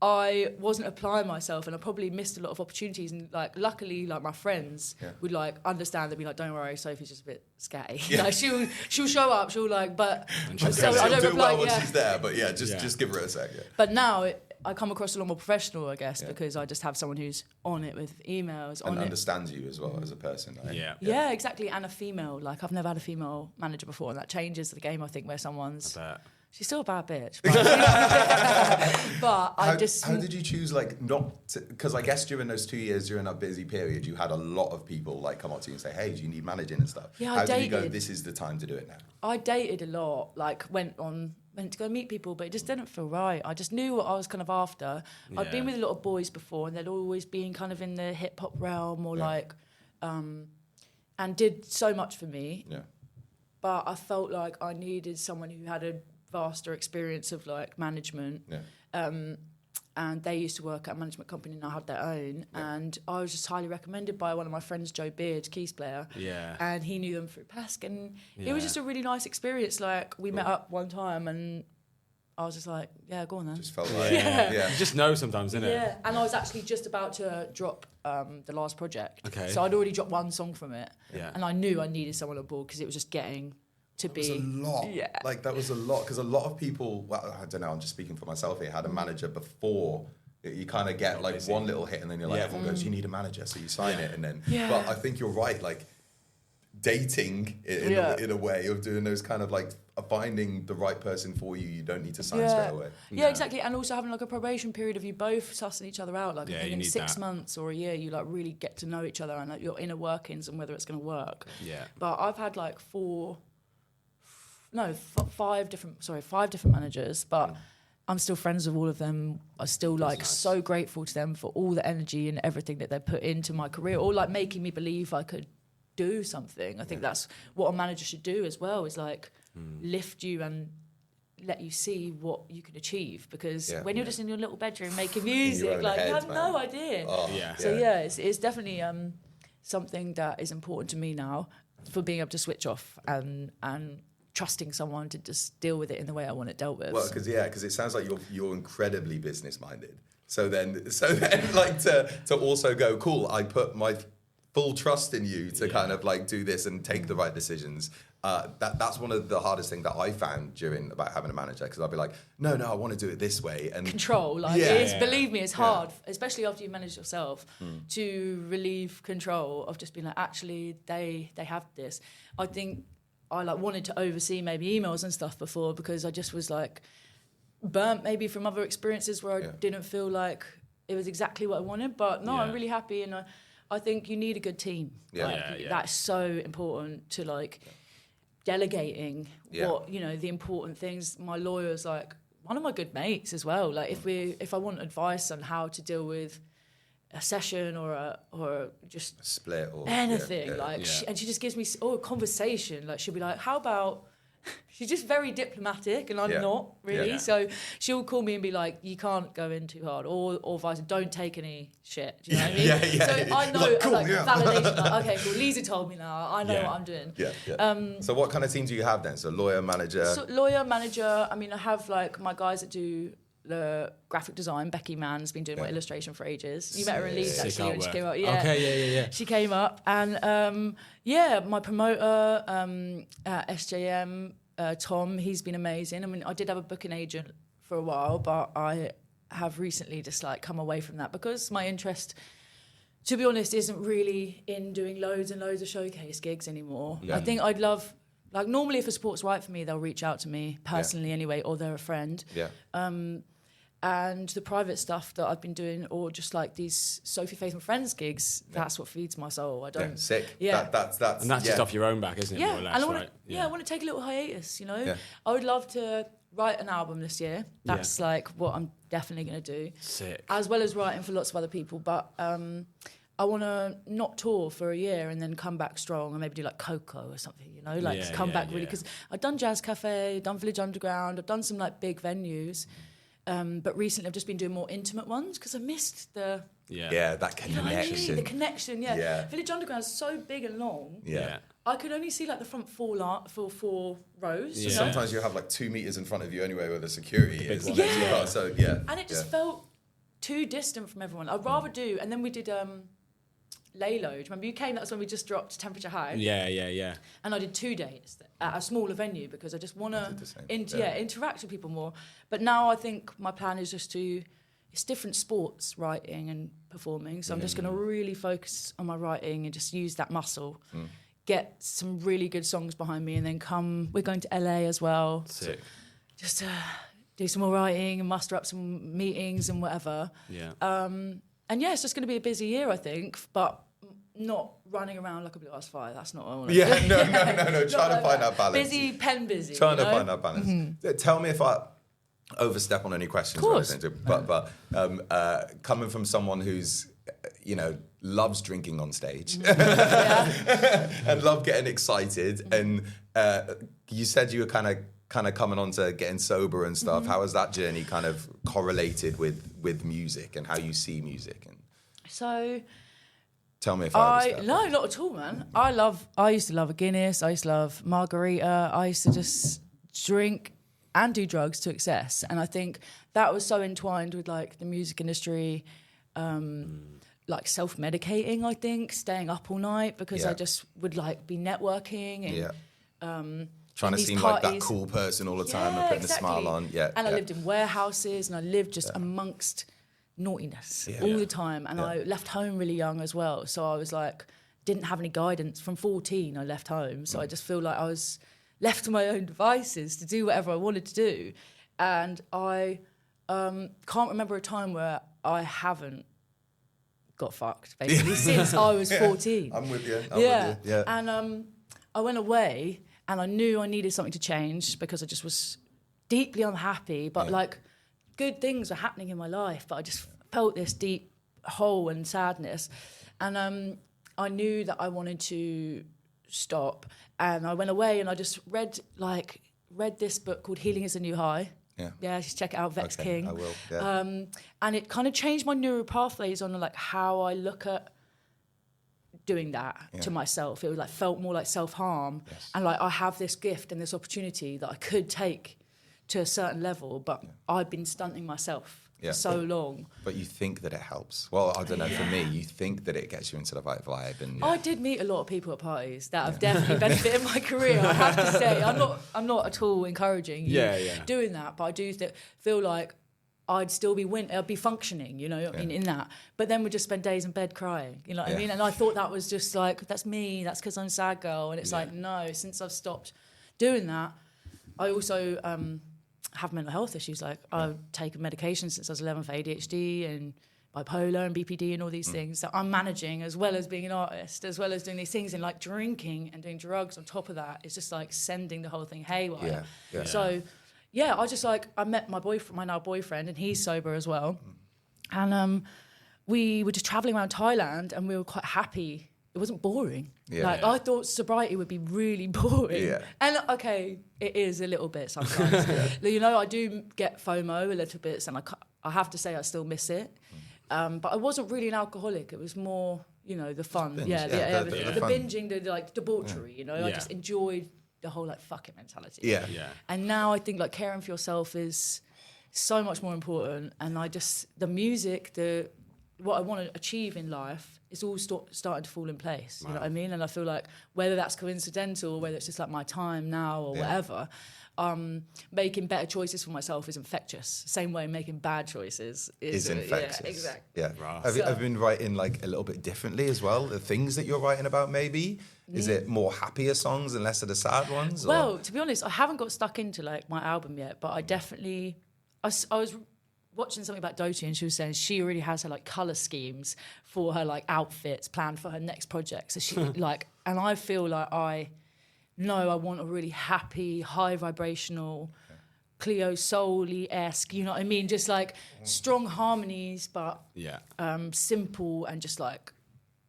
I wasn't applying myself and I probably missed a lot of opportunities. And like, luckily, like my friends would like understand. They'd be like, "Don't worry, Sophie's just a bit scatty. Like she'll show up. She'll like, but she'll do well when she's there. But just give her a sec. Yeah. But now I come across a lot more professional, I guess, because I just have someone who's on it with emails and understands you as well as a person. Right? Yeah, exactly. And a female. Like I've never had a female manager before, and that changes the game. I think where someone's. She's still a bad bitch. But how did you choose, like, not to... Because I guess during those 2 years, during that busy period, you had a lot of people, like, come up to you and say, hey, do you need managing and stuff? Yeah, how did you go, this is the time to do it now? I dated a lot, like, went to go meet people, but it just didn't feel right. I just knew what I was kind of after. Yeah. I'd been with a lot of boys before, and they'd always been kind of in the hip-hop realm or, like... and did so much for me. Yeah. But I felt like I needed someone who had a vaster experience of like management, and they used to work at a management company and I had their own, and I was just highly recommended by one of my friends, Joe Beard, keys player, and he knew them through Pesk, and it was just a really nice experience. Like we met up one time and I was just like, yeah, go on then. Just felt like, You just know sometimes, innit? Yeah, and I was actually just about to drop the last project. Okay. So I'd already dropped one song from it. Yeah. And I knew I needed someone on board because it was just getting to be... That was a lot. Yeah. Like, that was a lot. Because a lot of people, well, I don't know, I'm just speaking for myself here, had a manager before. You kind of get like one little hit and then you're like, everyone goes, you need a manager. So you sign it and then... Yeah. But I think you're right. Like, dating in a way of doing those kind of like finding the right person for you. You don't need to sign straight away. Yeah, exactly. And also having like a probation period of you both sussing each other out. Like I think in 6 months or a year, you like really get to know each other and like, your inner workings and whether it's going to work. Yeah. But I've had like 5 different managers, but I'm still friends with all of them. I'm still like so grateful to them for all the energy and everything that they put into my career, or like making me believe I could do something. I think that's what a manager should do as well, is like lift you and let you see what you can achieve, because when you're just in your little bedroom making music, like you have no idea. So it's definitely something that is important to me now, for being able to switch off and trusting someone to just deal with it in the way I want it dealt with. Well, because it sounds like you're incredibly business minded. So then like to also go, cool, I put my full trust in you to kind of like do this and take the right decisions. That's one of the hardest things that I found about having a manager, because I'll be like, no, I want to do it this way. And control, like believe me, it's hard, especially after you manage yourself, to relieve control of just being like, actually, they have this. I think I like wanted to oversee maybe emails and stuff before, because I just was like burnt maybe from other experiences where I didn't feel like it was exactly what I wanted. But no, I'm really happy, and I think you need a good team. That's so important to like delegating what, the important things. My lawyer's like one of my good mates as well. Like if I want advice on how to deal with a session or just a split or anything, she just gives me a conversation. Like she'll be like, how about... She's just very diplomatic, and I'm not really. So she'll call me and be like, "You can't go in too hard," or vice. Don't take any shit. Do you know what I mean? So I know, like, cool, validation. Like, okay, cool. Lisa told me now. I know what I'm doing. So what kind of team do you have then? So lawyer, manager. I mean, I have like my guys that do the graphic design. Becky Mann's been doing my illustration for ages. You met her in Leeds actually when she came up. Okay, She came up, and my promoter at SJM, Tom, he's been amazing. I mean, I did have a booking agent for a while, but I have recently just like come away from that, because my interest, to be honest, isn't really in doing loads and loads of showcase gigs anymore. I think I'd love, like, normally if a sport's right for me, they'll reach out to me personally anyway, or they're a friend. And the private stuff that I've been doing, or just like these Sophie Faith and Friends gigs, that's what feeds my soul. I don't... sick. That's and that's just off your own back, isn't it? More or less, and I want to take a little hiatus, I would love to write an album this year. That's like what I'm definitely going to do. Sick. As well as writing for lots of other people. But I want to not tour for a year and then come back strong, and maybe do like Coco or something, come back really. Because I've done Jazz Cafe, done Village Underground, I've done some like big venues. But recently I've just been doing more intimate ones, because I missed the... that connection. The connection, Village Underground is so big and long. I could only see like the front four rows. So sometimes you have like 2 meters in front of you anyway where the security is. And it just felt too distant from everyone. I'd rather do... And then we did... Layload. Remember you came? That was when we just dropped Temperature High. Yeah. And I did 2 days at a smaller venue, because I just want to interact with people more. But now I think my plan is just it's different sports, writing and performing. So I'm just going to really focus on my writing and just use that muscle. Get some really good songs behind me, and then we're going to LA as well. Sick. Just to do some more writing and muster up some meetings and whatever. And it's just going to be a busy year, I think, but not running around like a blue-ass fire. That's not what I want to do. No. Trying to find that balance. Busy. Trying to find that balance. Tell me if I overstep on any questions. Of course. But coming from someone who's, loves drinking on stage and love getting excited, and you said you were kind of coming on to getting sober and stuff. How has that journey kind of correlated with music and how you see music? And so, tell me if I no, not at all, man. I used to love a Guinness. I used to love margarita. I used to just drink and do drugs to excess. And I think that was so entwined with like the music industry, like self-medicating, I think, staying up all night because I just would like be networking and trying to seem parties. like that cool person all the time and putting a smile on. And I lived in warehouses and I lived just amongst naughtiness all the time. And I left home really young as well. So I was like, didn't have any guidance. From 14, I left home. So I just feel like I was left to my own devices to do whatever I wanted to do. And I can't remember a time where I haven't got fucked, basically, since I was 14. I'm with you. I'm with you. Yeah. And I went away and I knew I needed something to change because I just was deeply unhappy. But like good things were happening in my life, but I just felt this deep hole and sadness. And I knew that I wanted to stop. And I went away and I just read this book called Healing is a New High. Yeah, just check it out, Vex King. I will. Yeah. And it kind of changed my neural pathways on like how I look at doing that to myself. It was like felt more like self-harm. Yes. And like I have this gift and this opportunity that I could take to a certain level, but I've been stunting myself for so long. But you think that it helps. Well, I don't know, for me, you think that it gets you into the right vibe. And I did meet a lot of people at parties that have definitely benefited my career, I have to say. I'm not at all encouraging doing that, but I do feel like I'd still be I'd be functioning, you know, in that. But then we'd just spend days in bed crying, you know what I mean? And I thought that was just like, that's me, that's because I'm a sad girl. And it's like, no, since I've stopped doing that, I also have mental health issues. Like I've taken medication since I was 11 for ADHD and bipolar and BPD and all these things that I'm managing, as well as being an artist, as well as doing these things, and like drinking and doing drugs on top of that. It's just like sending the whole thing haywire. So I just like, I met my now boyfriend, and he's sober as well. And we were just traveling around Thailand and we were quite happy. It wasn't boring. I thought sobriety would be really boring. And okay, it is a little bit sometimes. You know, I do get FOMO a little bit, and I have to say I still miss it. But I wasn't really an alcoholic. It was more, you know, the fun. The binging, the like debauchery, you know. I just enjoyed the whole like fuck it mentality. And now I think like caring for yourself is so much more important. And the music, what I want to achieve in life is all starting to fall in place. You know what I mean? And I feel like whether that's coincidental or whether it's just like my time now or whatever, making better choices for myself is infectious. Same way making bad choices is infectious. Yeah, exactly. Yeah. Have you been writing like a little bit differently as well? The things that you're writing about, maybe? Is it more happier songs and less of the sad ones? Well, to be honest, I haven't got stuck into like my album yet, but I definitely, I was watching something about Doty, and she was saying she already has her like color schemes for her like outfits planned for her next project. So she like, and I feel like I want a really happy, high vibrational, Cleo soul-y-esque, you know what I mean? Just like strong harmonies, but simple and just like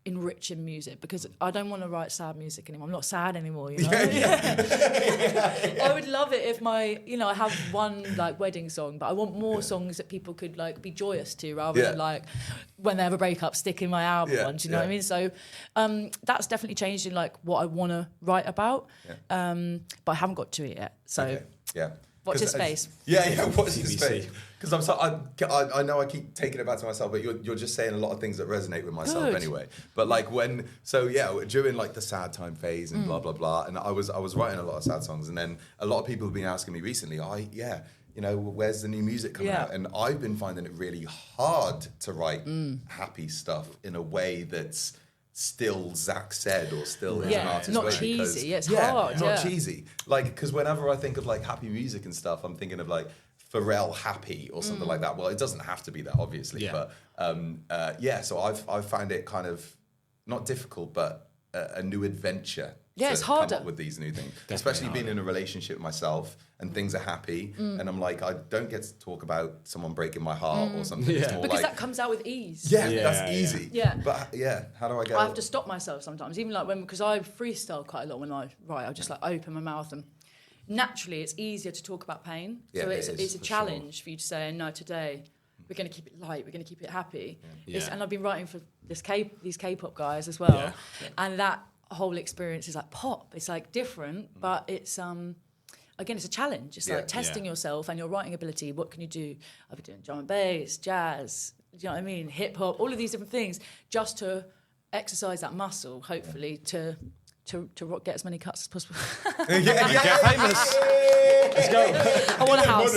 enriching music, because I don't want to write sad music anymore. I'm not sad anymore, you know? I would love it if I have one like wedding song, but I want more songs that people could like be joyous to, rather than like when they have a breakup, stick in my album once, you know what I mean? So that's definitely changed in like what I want to write about, but I haven't got to it yet. So watch this space. Watch this space. Because I know I keep taking it back to myself, but you're just saying a lot of things that resonate with myself anyway. But like during like the sad time phase and blah blah blah, and I was writing a lot of sad songs, and then a lot of people have been asking me recently, you know, where's the new music coming out? And I've been finding it really hard to write happy stuff in a way that's still Zach said, or still is an artist. Not cheesy. It's hard. Not cheesy. Like, because whenever I think of like happy music and stuff, I'm thinking of like Pharrell Happy or something like that. Well, it doesn't have to be that, obviously, but so I've found it kind of not difficult, but a new adventure. It's harder come up with these new things, especially being in a relationship myself and things are happy, and I'm like, I don't get to talk about someone breaking my heart or something. It's more because like, that comes out with ease. That's easy. But how do I get? I have to stop myself sometimes, even like because I freestyle quite a lot when I write. I just like open my mouth, and naturally it's easier to talk about pain. So it's a challenge for you to say, no, today we're going to keep it light, we're going to keep it happy. And I've been writing for these K-pop guys as well, and that whole experience is like pop. It's like different, but it's again, it's a challenge. It's like testing yourself and your writing ability. What can you do? I've been doing drum and bass, jazz, do you know what I mean? Hip hop, all of these different things, just to exercise that muscle, hopefully, to get as many cuts as possible. Get famous. Let's go. I want a house.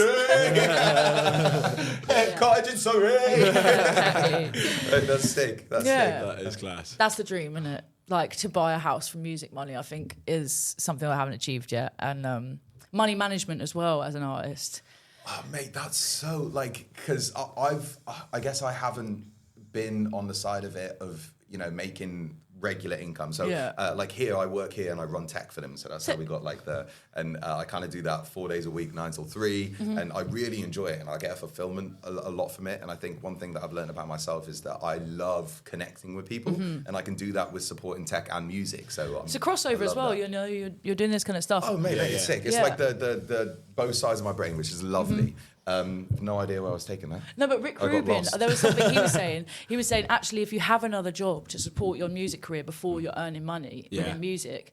Cottage in Surrey. Exactly. That's sick. That's sick. That is class. That's the dream, isn't it? Like, to buy a house from music money, I think, is something I haven't achieved yet. And money management as well as an artist. Oh, mate, that's so, like, because I guess I haven't been on the side of it of, you know, making regular income. So like here, I work here and I run tech for them. So that's how we got like I kind of do that 4 days a week, 9 till 3. And I really enjoy it and I get a fulfillment a lot from it. And I think one thing that I've learned about myself is that I love connecting with people and I can do that with supporting tech and music. So it's a crossover as well. That. You know, you're doing this kind of stuff. Oh, mate, it's sick. It's like the both sides of my brain, which is lovely. No idea where I was taking that. No, but Rick Rubin, there was something he was saying. He was saying, actually, if you have another job to support your music career before you're earning money in music,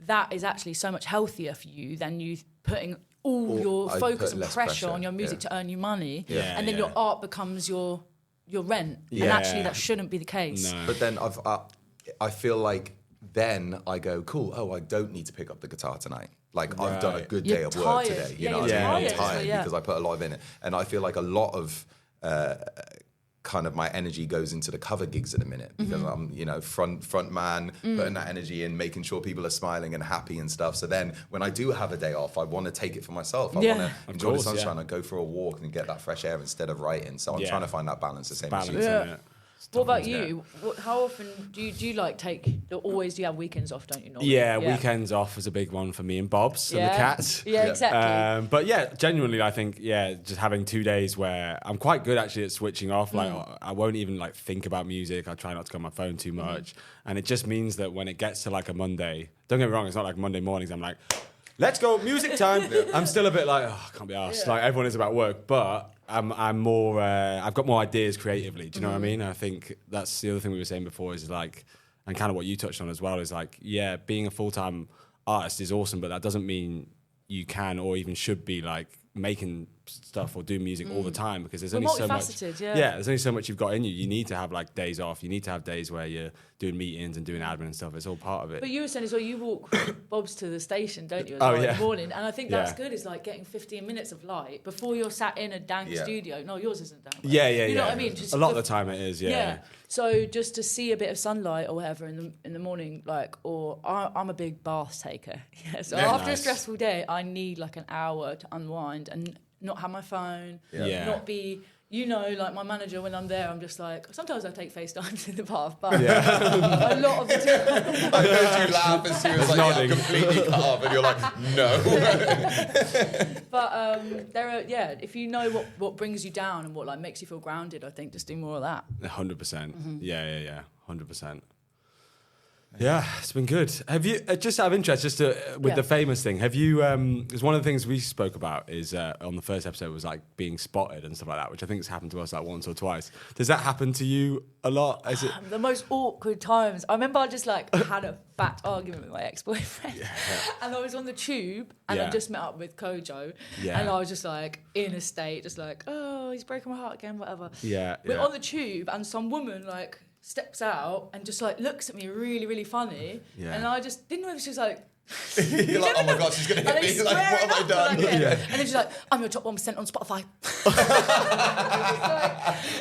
that is actually so much healthier for you than you putting all your focus and pressure on your music to earn you money. And then your art becomes your rent. And actually, that shouldn't be the case. No. But then I feel like then I go, cool, I don't need to pick up the guitar tonight. Like, I've done a good day of work today. You know, I'm tired because I put a lot of in it. And I feel like a lot of kind of my energy goes into the cover gigs at the minute because I'm, you know, front man, putting that energy in, making sure people are smiling and happy and stuff. So then when I do have a day off, I want to take it for myself. I want to enjoy the sunshine and go for a walk and get that fresh air instead of writing. So I'm trying to find that balance, the same as you. What about you? How often do you like always do you have weekends off, don't you? Normally? Yeah, weekends off is a big one for me and Bob's and the cats. Yeah, exactly. But yeah, genuinely, I think, just having 2 days where I'm quite good actually at switching off. Like, I won't even like think about music. I try not to go on my phone too much. And it just means that when it gets to like a Monday, don't get me wrong, it's not like Monday mornings, I'm like, let's go, music time. I'm still a bit like, I can't be arsed. Like, everyone is about work, but I'm more, I've got more ideas creatively. Do you know what I mean? I think that's the other thing we were saying before is like, and kind of what you touched on as well is like, being a full-time artist is awesome, but that doesn't mean you can or even should be like making stuff or do music all the time because there's only so much. There's only so much you've got in you. You need to have like days off. You need to have days where you're doing meetings and doing admin and stuff. It's all part of it. But you were saying as well, you walk Bob's to the station, don't you? In the morning, and I think that's good. It's like getting 15 minutes of light before you're sat in a dank studio. No, yours isn't dank. You know what I mean? Just a lot of the time it is. Yeah. So just to see a bit of sunlight or whatever in the morning, like, or I'm a big bath taker. So after a stressful day, I need like an hour to unwind and not have my phone, not be, you know, like my manager when I'm there, I'm just like, sometimes I take FaceTimes in the bath, but a lot of the time. I heard you laugh as soon as I'm completely cut off and you're like, no. But there are, if you know what brings you down and what like makes you feel grounded, I think just do more of that. 100%. Yeah. 100%. Yeah, it's been good. Have you, just out of interest, with the famous thing, have you, because one of the things we spoke about is on the first episode was like being spotted and stuff like that, which I think has happened to us like once or twice. Does that happen to you a lot? Is it the most awkward times? I remember I just like had a fat argument with my ex-boyfriend and I was on the tube and I just met up with Kojo and I was just like in a state, just like, oh, he's broken my heart again, whatever. We're on the tube and some woman like steps out and just like looks at me really, really funny. And I just didn't know if she was like, you're like, oh my God, she's going to hit me. Like, what have I done? And then she's like, I'm your top 1% on Spotify.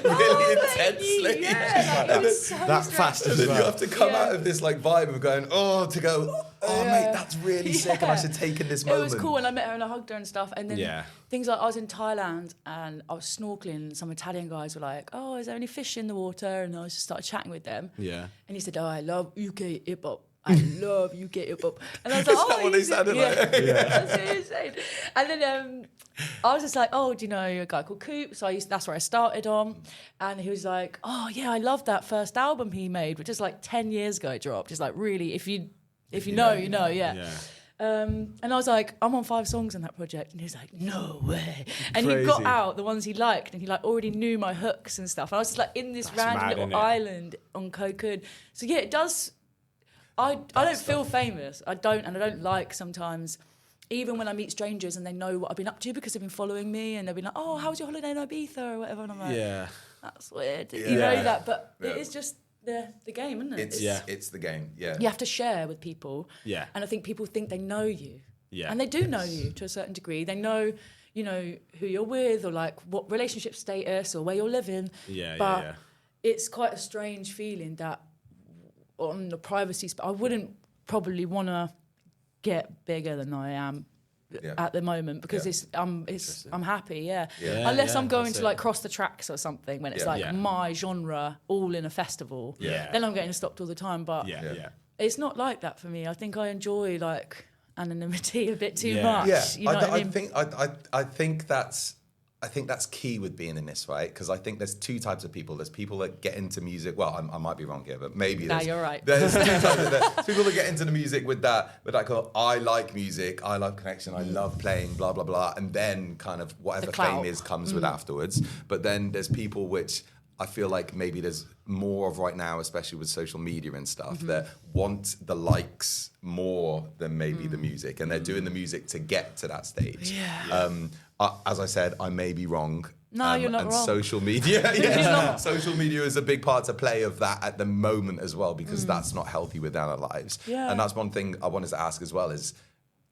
Really intensely. It was so that fast as well. You have to come out of this like vibe of going, mate, that's really sick. And I should take in this moment. It was cool. And I met her and I hugged her and stuff. And then things like I was in Thailand and I was snorkeling and some Italian guys were like, oh, is there any fish in the water? And I just started chatting with them. And he said, oh, I love UK hip-hop. I love UK hip-hop. And I was like, is that what they sounded like? That's what he was saying. And then I was just like, oh, do you know a guy called Coop? So that's where I started on. And he was like, oh, yeah, I love that first album he made, which is like 10 years ago it dropped. It's like, really, if you know, you know, and I was like, I'm on 5 songs on that project. And he was like, no way. And he got out the ones he liked and he like already knew my hooks and stuff. And I was just like in this random little island on Cocoon. So yeah, it does... I don't feel famous. I don't like sometimes even when I meet strangers and they know what I've been up to because they've been following me and they'll be like, oh, how was your holiday in Ibiza or whatever? And I'm like, that's weird. You know that, but it is just the game, isn't it? It's the game, You have to share with people. Yeah. And I think people think they know you. Yeah. And they do know you to a certain degree. They know, you know, who you're with or like what relationship status or where you're living. But it's quite a strange feeling that on the privacy, I wouldn't probably want to get bigger than I am at the moment because I'm happy, unless I'm going to like cross the tracks or something when it's like my genre all in a festival, then I'm getting stopped all the time. But it's not like that for me. I think I enjoy like anonymity a bit too much. You know what I mean? I think that's key with being in this, right? Because I think there's two types of people. There's people that get into music. Well, I might be wrong here, but maybe you're right. There's two types of people that get into the music with that kind of, I like music, I love connection, I love playing, blah, blah, blah. And then kind of whatever fame is comes with afterwards. But then there's people which I feel like maybe there's more of right now, especially with social media and stuff, that want the likes more than maybe the music. And they're doing the music to get to that stage. As I said, I may be wrong. No, you're not and wrong. Social media, social media is a big part to play of that at the moment as well, because that's not healthy within our lives. And that's one thing I wanted to ask as well is,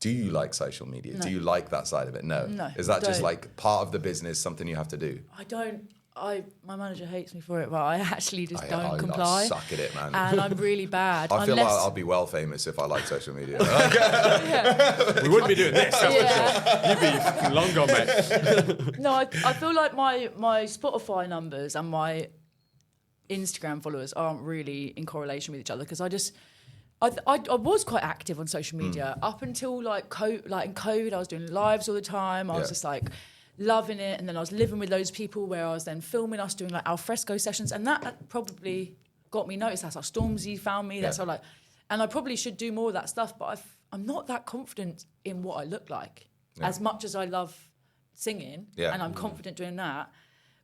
do you like social media? No. Do you like that side of it? No. Is that just like part of the business, something you have to do? I don't. My manager hates me for it, but I actually just don't comply. I suck at it, man. And I'm really bad. I feel like I'll be well famous if I like social media. We wouldn't be doing this. You'd be fucking long gone, mate. No, I feel like my Spotify numbers and my Instagram followers aren't really in correlation with each other because I was quite active on social media up until like in COVID. I was doing lives all the time. I was just like loving it, and then I was living with those people where I was then filming us doing like alfresco sessions, and that probably got me noticed. That's how Stormzy found me. That's how and I probably should do more of that stuff, but I'm not that confident in what I look like as much as I love singing, and I'm confident doing that.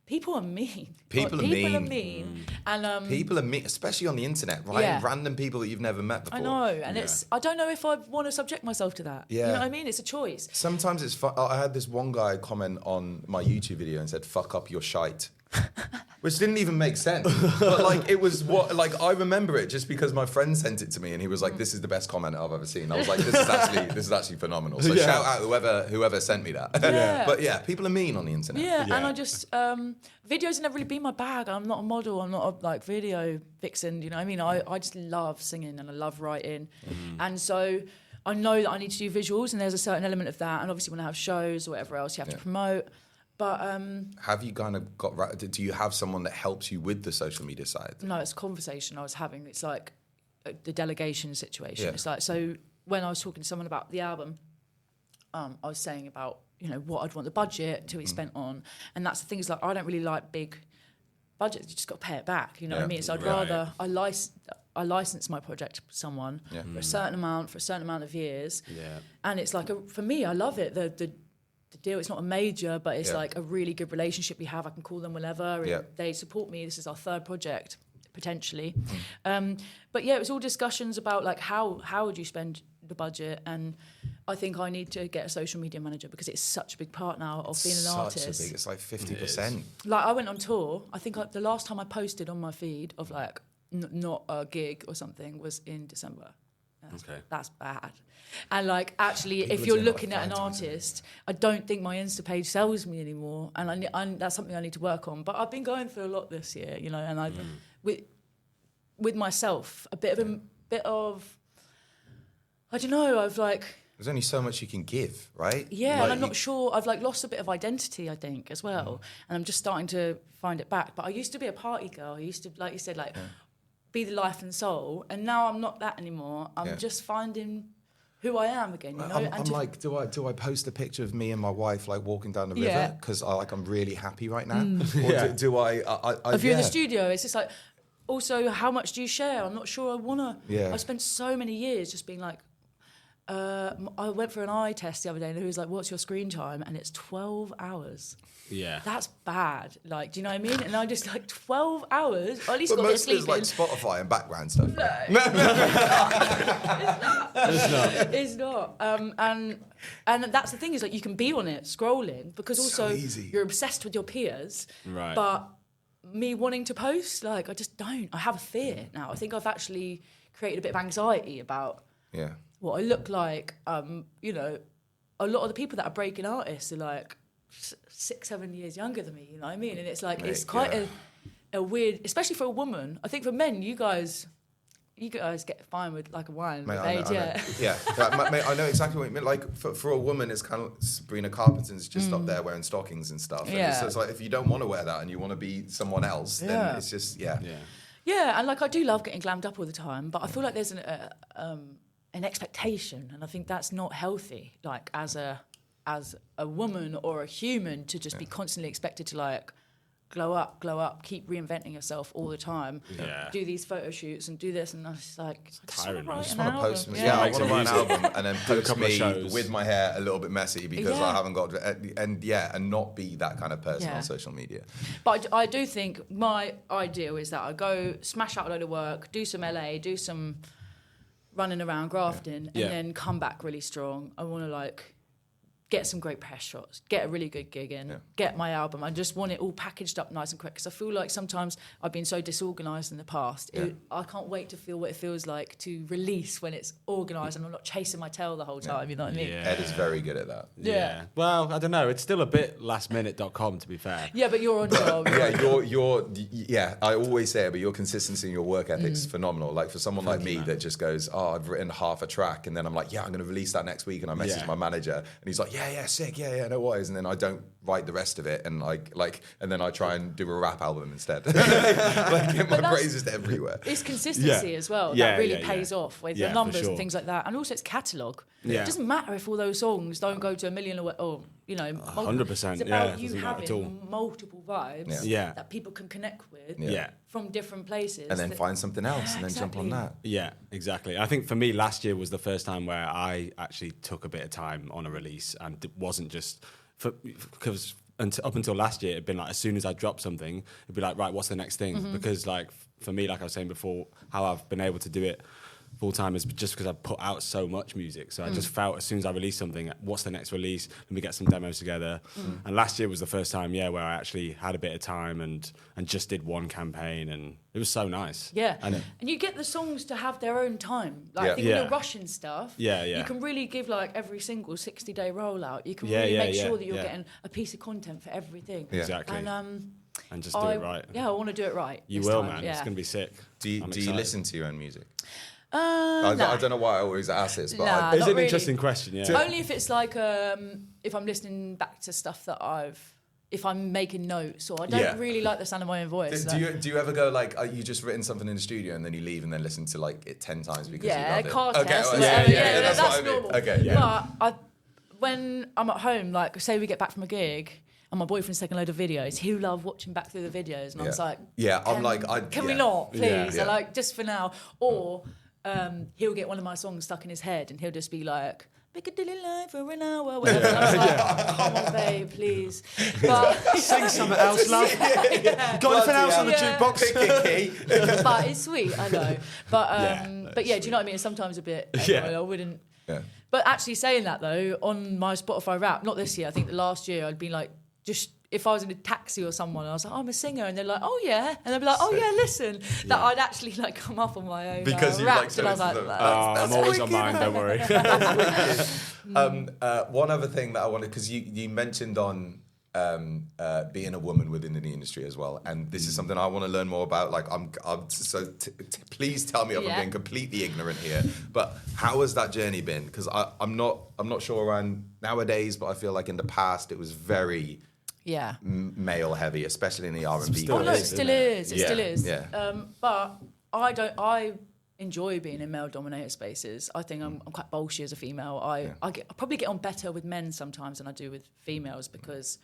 People are mean. People are mean. And people are mean, especially on the internet, right? Yeah. Random people that you've never met before. I know, and I don't know if I want to subject myself to that. Yeah. You know what I mean? It's a choice. Sometimes it's fun. I had this one guy comment on my YouTube video and said, "Fuck up your shite." Which didn't even make sense. But like it was I remember it just because my friend sent it to me and he was like, "This is the best comment I've ever seen." I was like, this is actually phenomenal. So shout out whoever sent me that. But people are mean on the internet. And I just videos have never really been my bag. I'm not a model, I'm not a video vixen, you know what I mean? I just love singing and I love writing. And so I know that I need to do visuals and there's a certain element of that, and obviously when I have shows or whatever else you have to promote. But have you kind of do you have someone that helps you with the social media side? No, it's a conversation I was having. It's like the delegation situation. It's like, so when I was talking to someone about the album, I was saying about, you know, what I'd want the budget to be spent on. And that's the thing, is like, I don't really like big budgets. You just got to pay it back, you know what I mean? So I'd rather, I license my project to someone for a certain amount of years. And it's like, for me, I love it. The deal, it's not a major, but it's like a really good relationship we have. I can call them whenever. They support me. This is our third project, potentially. But it was all discussions about like how would you spend the budget, and I think I need to get a social media manager because it's such a big part now of being an artist. It's like 50%. Like I went on tour. I think the last time I posted on my feed of like not a gig or something was in December. That's bad. And like actually, if you're looking at an artist, I don't think my Insta page sells me anymore, and that's something I need to work on. But I've been going through a lot this year, you know, and I with myself a bit of I don't know. I've like there's only so much you can give, right? Yeah, like, and I'm not sure. I've like lost a bit of identity, I think, as well, and I'm just starting to find it back. But I used to be a party girl. I used to, like you said, like be the life and soul, and now I'm not that anymore. I'm just finding who I am again, you know. I'm like, do I post a picture of me and my wife like walking down the river because I'm really happy right now, or do I? If you're in the studio, it's just like. Also, how much do you share? I'm not sure I wanna. I spent so many years just being like, I went for an eye test the other day and he was like, what's your screen time? And it's 12 hours. Yeah. That's bad. Like, do you know what I mean? And I just 12 hours, or at least but got a bit of most sleep of it's like Spotify and background stuff. No. It's not. And that's the thing is like you can be on it scrolling because also you're obsessed with your peers. Right. But me wanting to post, like I just don't. I have a fear now. I think I've actually created a bit of anxiety about what I look like. You know, a lot of the people that are breaking artists are like 6-7 years younger than me, you know what I mean? And it's like, it's quite a weird, especially for a woman. I think for men, you guys get fine with like a wine with age, Mate, I know exactly what you mean. Like for a woman, it's kind of Sabrina Carpenter's just up there wearing stockings and stuff. And it's like, if you don't want to wear that and you want to be someone else, then it's just, Yeah, and like I do love getting glammed up all the time, but I feel like there's an expectation, and I think that's not healthy, like as a woman or a human to just be constantly expected to like glow up, keep reinventing yourself all the time, do these photo shoots and do this, and I was just like, I just want to post me. I want to write an album and then post me with my hair a little bit messy because I haven't got and not be that kind of person on social media. But I do think my ideal is that I go smash out a load of work, do some LA, do some running around grafting, and then come back really strong. I want to like get some great press shots, get a really good gig in, get my album. I just want it all packaged up nice and quick because I feel like sometimes I've been so disorganised in the past. I can't wait to feel what it feels like to release when it's organised and I'm not chasing my tail the whole time, you know what I mean? Ed is very good at that. Yeah. Well, I don't know. It's still a bit lastminute.com, to be fair. Yeah, but you're on job. I always say it, but your consistency and your work ethic is phenomenal. Like for someone like me that just goes, I've written half a track and then I'm like, I'm going to release that next week, and I message my manager and he's like, sick, no worries, and then I don't write the rest of it, and and then I try and do a rap album instead. Like get my praises everywhere. It's consistency as well that really pays off with the numbers and things like that, and also it's catalogue. It doesn't matter if all those songs don't go to 1 million or 100%. It's about you having multiple vibes that people can connect with from different places, and then find something else and then jump on that. Yeah, exactly. I think for me, last year was the first time where I actually took a bit of time on a release, and it wasn't just because up until last year, it'd been like as soon as I dropped something, it'd be like, right, what's the next thing? Because like for me, like I was saying before, how I've been able to do it full time is just because I put out so much music. So I just felt as soon as I released something, what's the next release? Let me get some demos together. And last year was the first time, where I actually had a bit of time and just did one campaign, and it was so nice. Yeah, and you get the songs to have their own time. Like I think when you're rushing stuff, you can really give like every single 60-day rollout. You can really make sure that you're getting a piece of content for everything. Exactly. And just do it right. Yeah, I want to do it right. You will, man. It's going to be sick. Do you listen to your own music? I don't know why I always ask this, but it's an interesting question. Yeah, only if it's like if I'm listening back to stuff that if I'm making notes, or I don't really like the sound of my own voice. Do you ever go like, you just written something in the studio and then you leave and then listen to like it 10 times because you love it? Car test. That's what I mean. normal. Okay, But when I'm at home, like say we get back from a gig, and my boyfriend's taking a load of videos, he'll love watching back through the videos, and I was like, can we not, please? So like, just for now. Or he'll get one of my songs stuck in his head, and he'll just be like, Piccadilly line for an hour, whatever. And I was like, come on, babe, please. But sing something else, love. Got anything else on the jukebox? But it's sweet, I know. But do you know what I mean? It's sometimes a bit. I wouldn't. Yeah. But actually saying that though, on my Spotify Wrap, not this year, I think the last year, I'd be like, just if I was in a taxi or someone, and I was like, I'm a singer, and they're like, oh yeah, and they'd be like, oh yeah, listen, that I'd actually like come up on my own because you Wrapped, like. And I was like, I'm always on mine. Don't worry. One other thing that I wanted, because you mentioned on being a woman within the industry as well, and this is something I want to learn more about. Like, please tell me if I'm being completely ignorant here. But how has that journey been? Because I'm not sure around nowadays, but I feel like in the past it was very male heavy, especially in the R&B. It still is. It still is. Yeah. But I enjoy being in male-dominated spaces. I think I'm quite bolshy as a female. I probably get on better with men sometimes than I do with females because.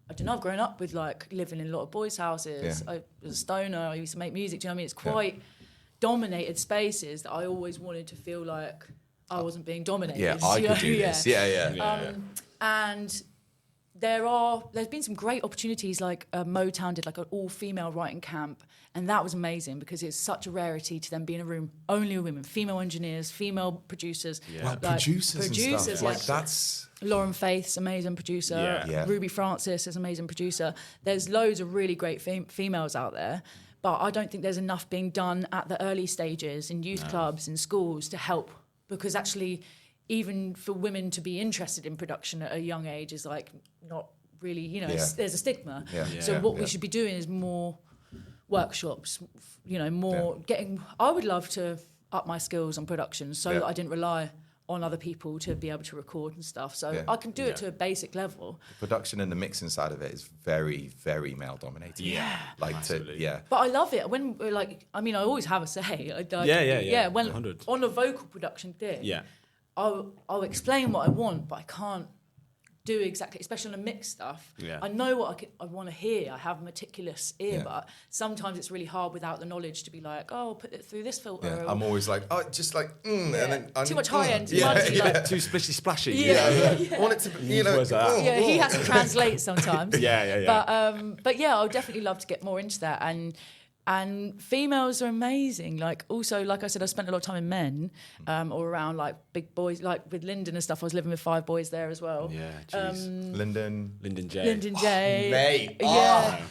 I don't know, I've grown up with like living in a lot of boys' houses. I was a stoner, I used to make music, do you know what I mean? It's quite dominated spaces that I always wanted to feel like I wasn't being dominated. Yeah, I could do this. Yeah. And there's been some great opportunities, like Motown did like an all-female writing camp, and that was amazing because it's such a rarity to then be in a room only with women, female engineers, female producers. Like producers and stuff. Like that's... Lauren Faith's amazing producer. Ruby Francis is amazing producer. There's loads of really great females out there, but I don't think there's enough being done at the early stages in youth clubs, in schools to help, because actually even for women to be interested in production at a young age is like not really, you know, there's a stigma. So what we should be doing is more workshops, you know, more getting... I would love to up my skills on production so that I didn't rely on other people to be able to record and stuff. So I can do it to a basic level. The production and the mixing side of it is very, very male dominated. But I love it. When we're like, I mean, I always have a say. When 100. on a vocal production thing, I'll explain what I want, but I can't do exactly, especially on the mixed stuff. I know what I want to hear. I have a meticulous ear, but sometimes it's really hard without the knowledge to be like, oh, put it through this filter. I'm always like, oh, just like, and then too much high end, too splishy splashy. I want it to be, you know. He has to translate sometimes. But yeah, I would definitely love to get more into that. And females are amazing. Like, also, like I said, I spent a lot of time in men, or around like big boys, like with Lyndon and stuff. I was living with 5 boys there as well. Yeah, jeez. Lyndon J. Mate,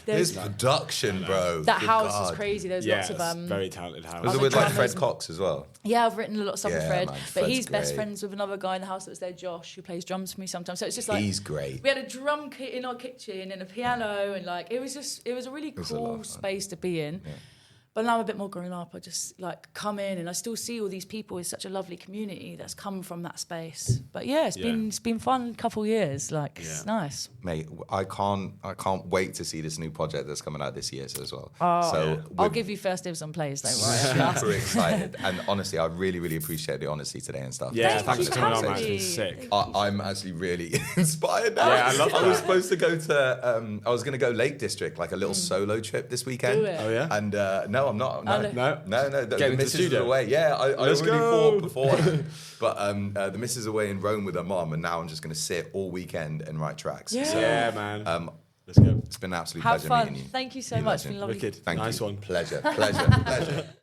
there's production, bro. That house is crazy. There's lots of very talented house. Was it with like Fred Cox as well? Yeah, I've written a lot of stuff with Fred, but he's best friends with another guy in the house that was there, Josh, who plays drums for me sometimes. So it's just like he's great. We had a drum kit in our kitchen and a piano, and like it was a really cool space to be in. But now I'm a bit more grown up. I just like come in, and I still see all these people. It's such a lovely community that's come from that space. But it's been fun couple of years. Like it's nice. Mate, I can't wait to see this new project that's coming out this year as well. I'll give you first dibs on plays. Don't worry. Super excited, and honestly, I really, really appreciate the honesty today and stuff. Yeah, thanks for coming on, man. It's been sick. I'm actually really inspired now. Yeah, I love that. I was supposed to go to. I was going to go Lake District, like a little solo trip this weekend. Do it. Oh yeah. And no, I'm not. No. The missus is away. Yeah, I already thought before. But the missus is away in Rome with her mom, and now I'm just going to sit all weekend and write tracks. Yeah, so, man. Let's go. It's been an absolute Have pleasure fun. meeting you. Thank you so much. It's been lovely. Wicked. Thank you. Nice one. Pleasure.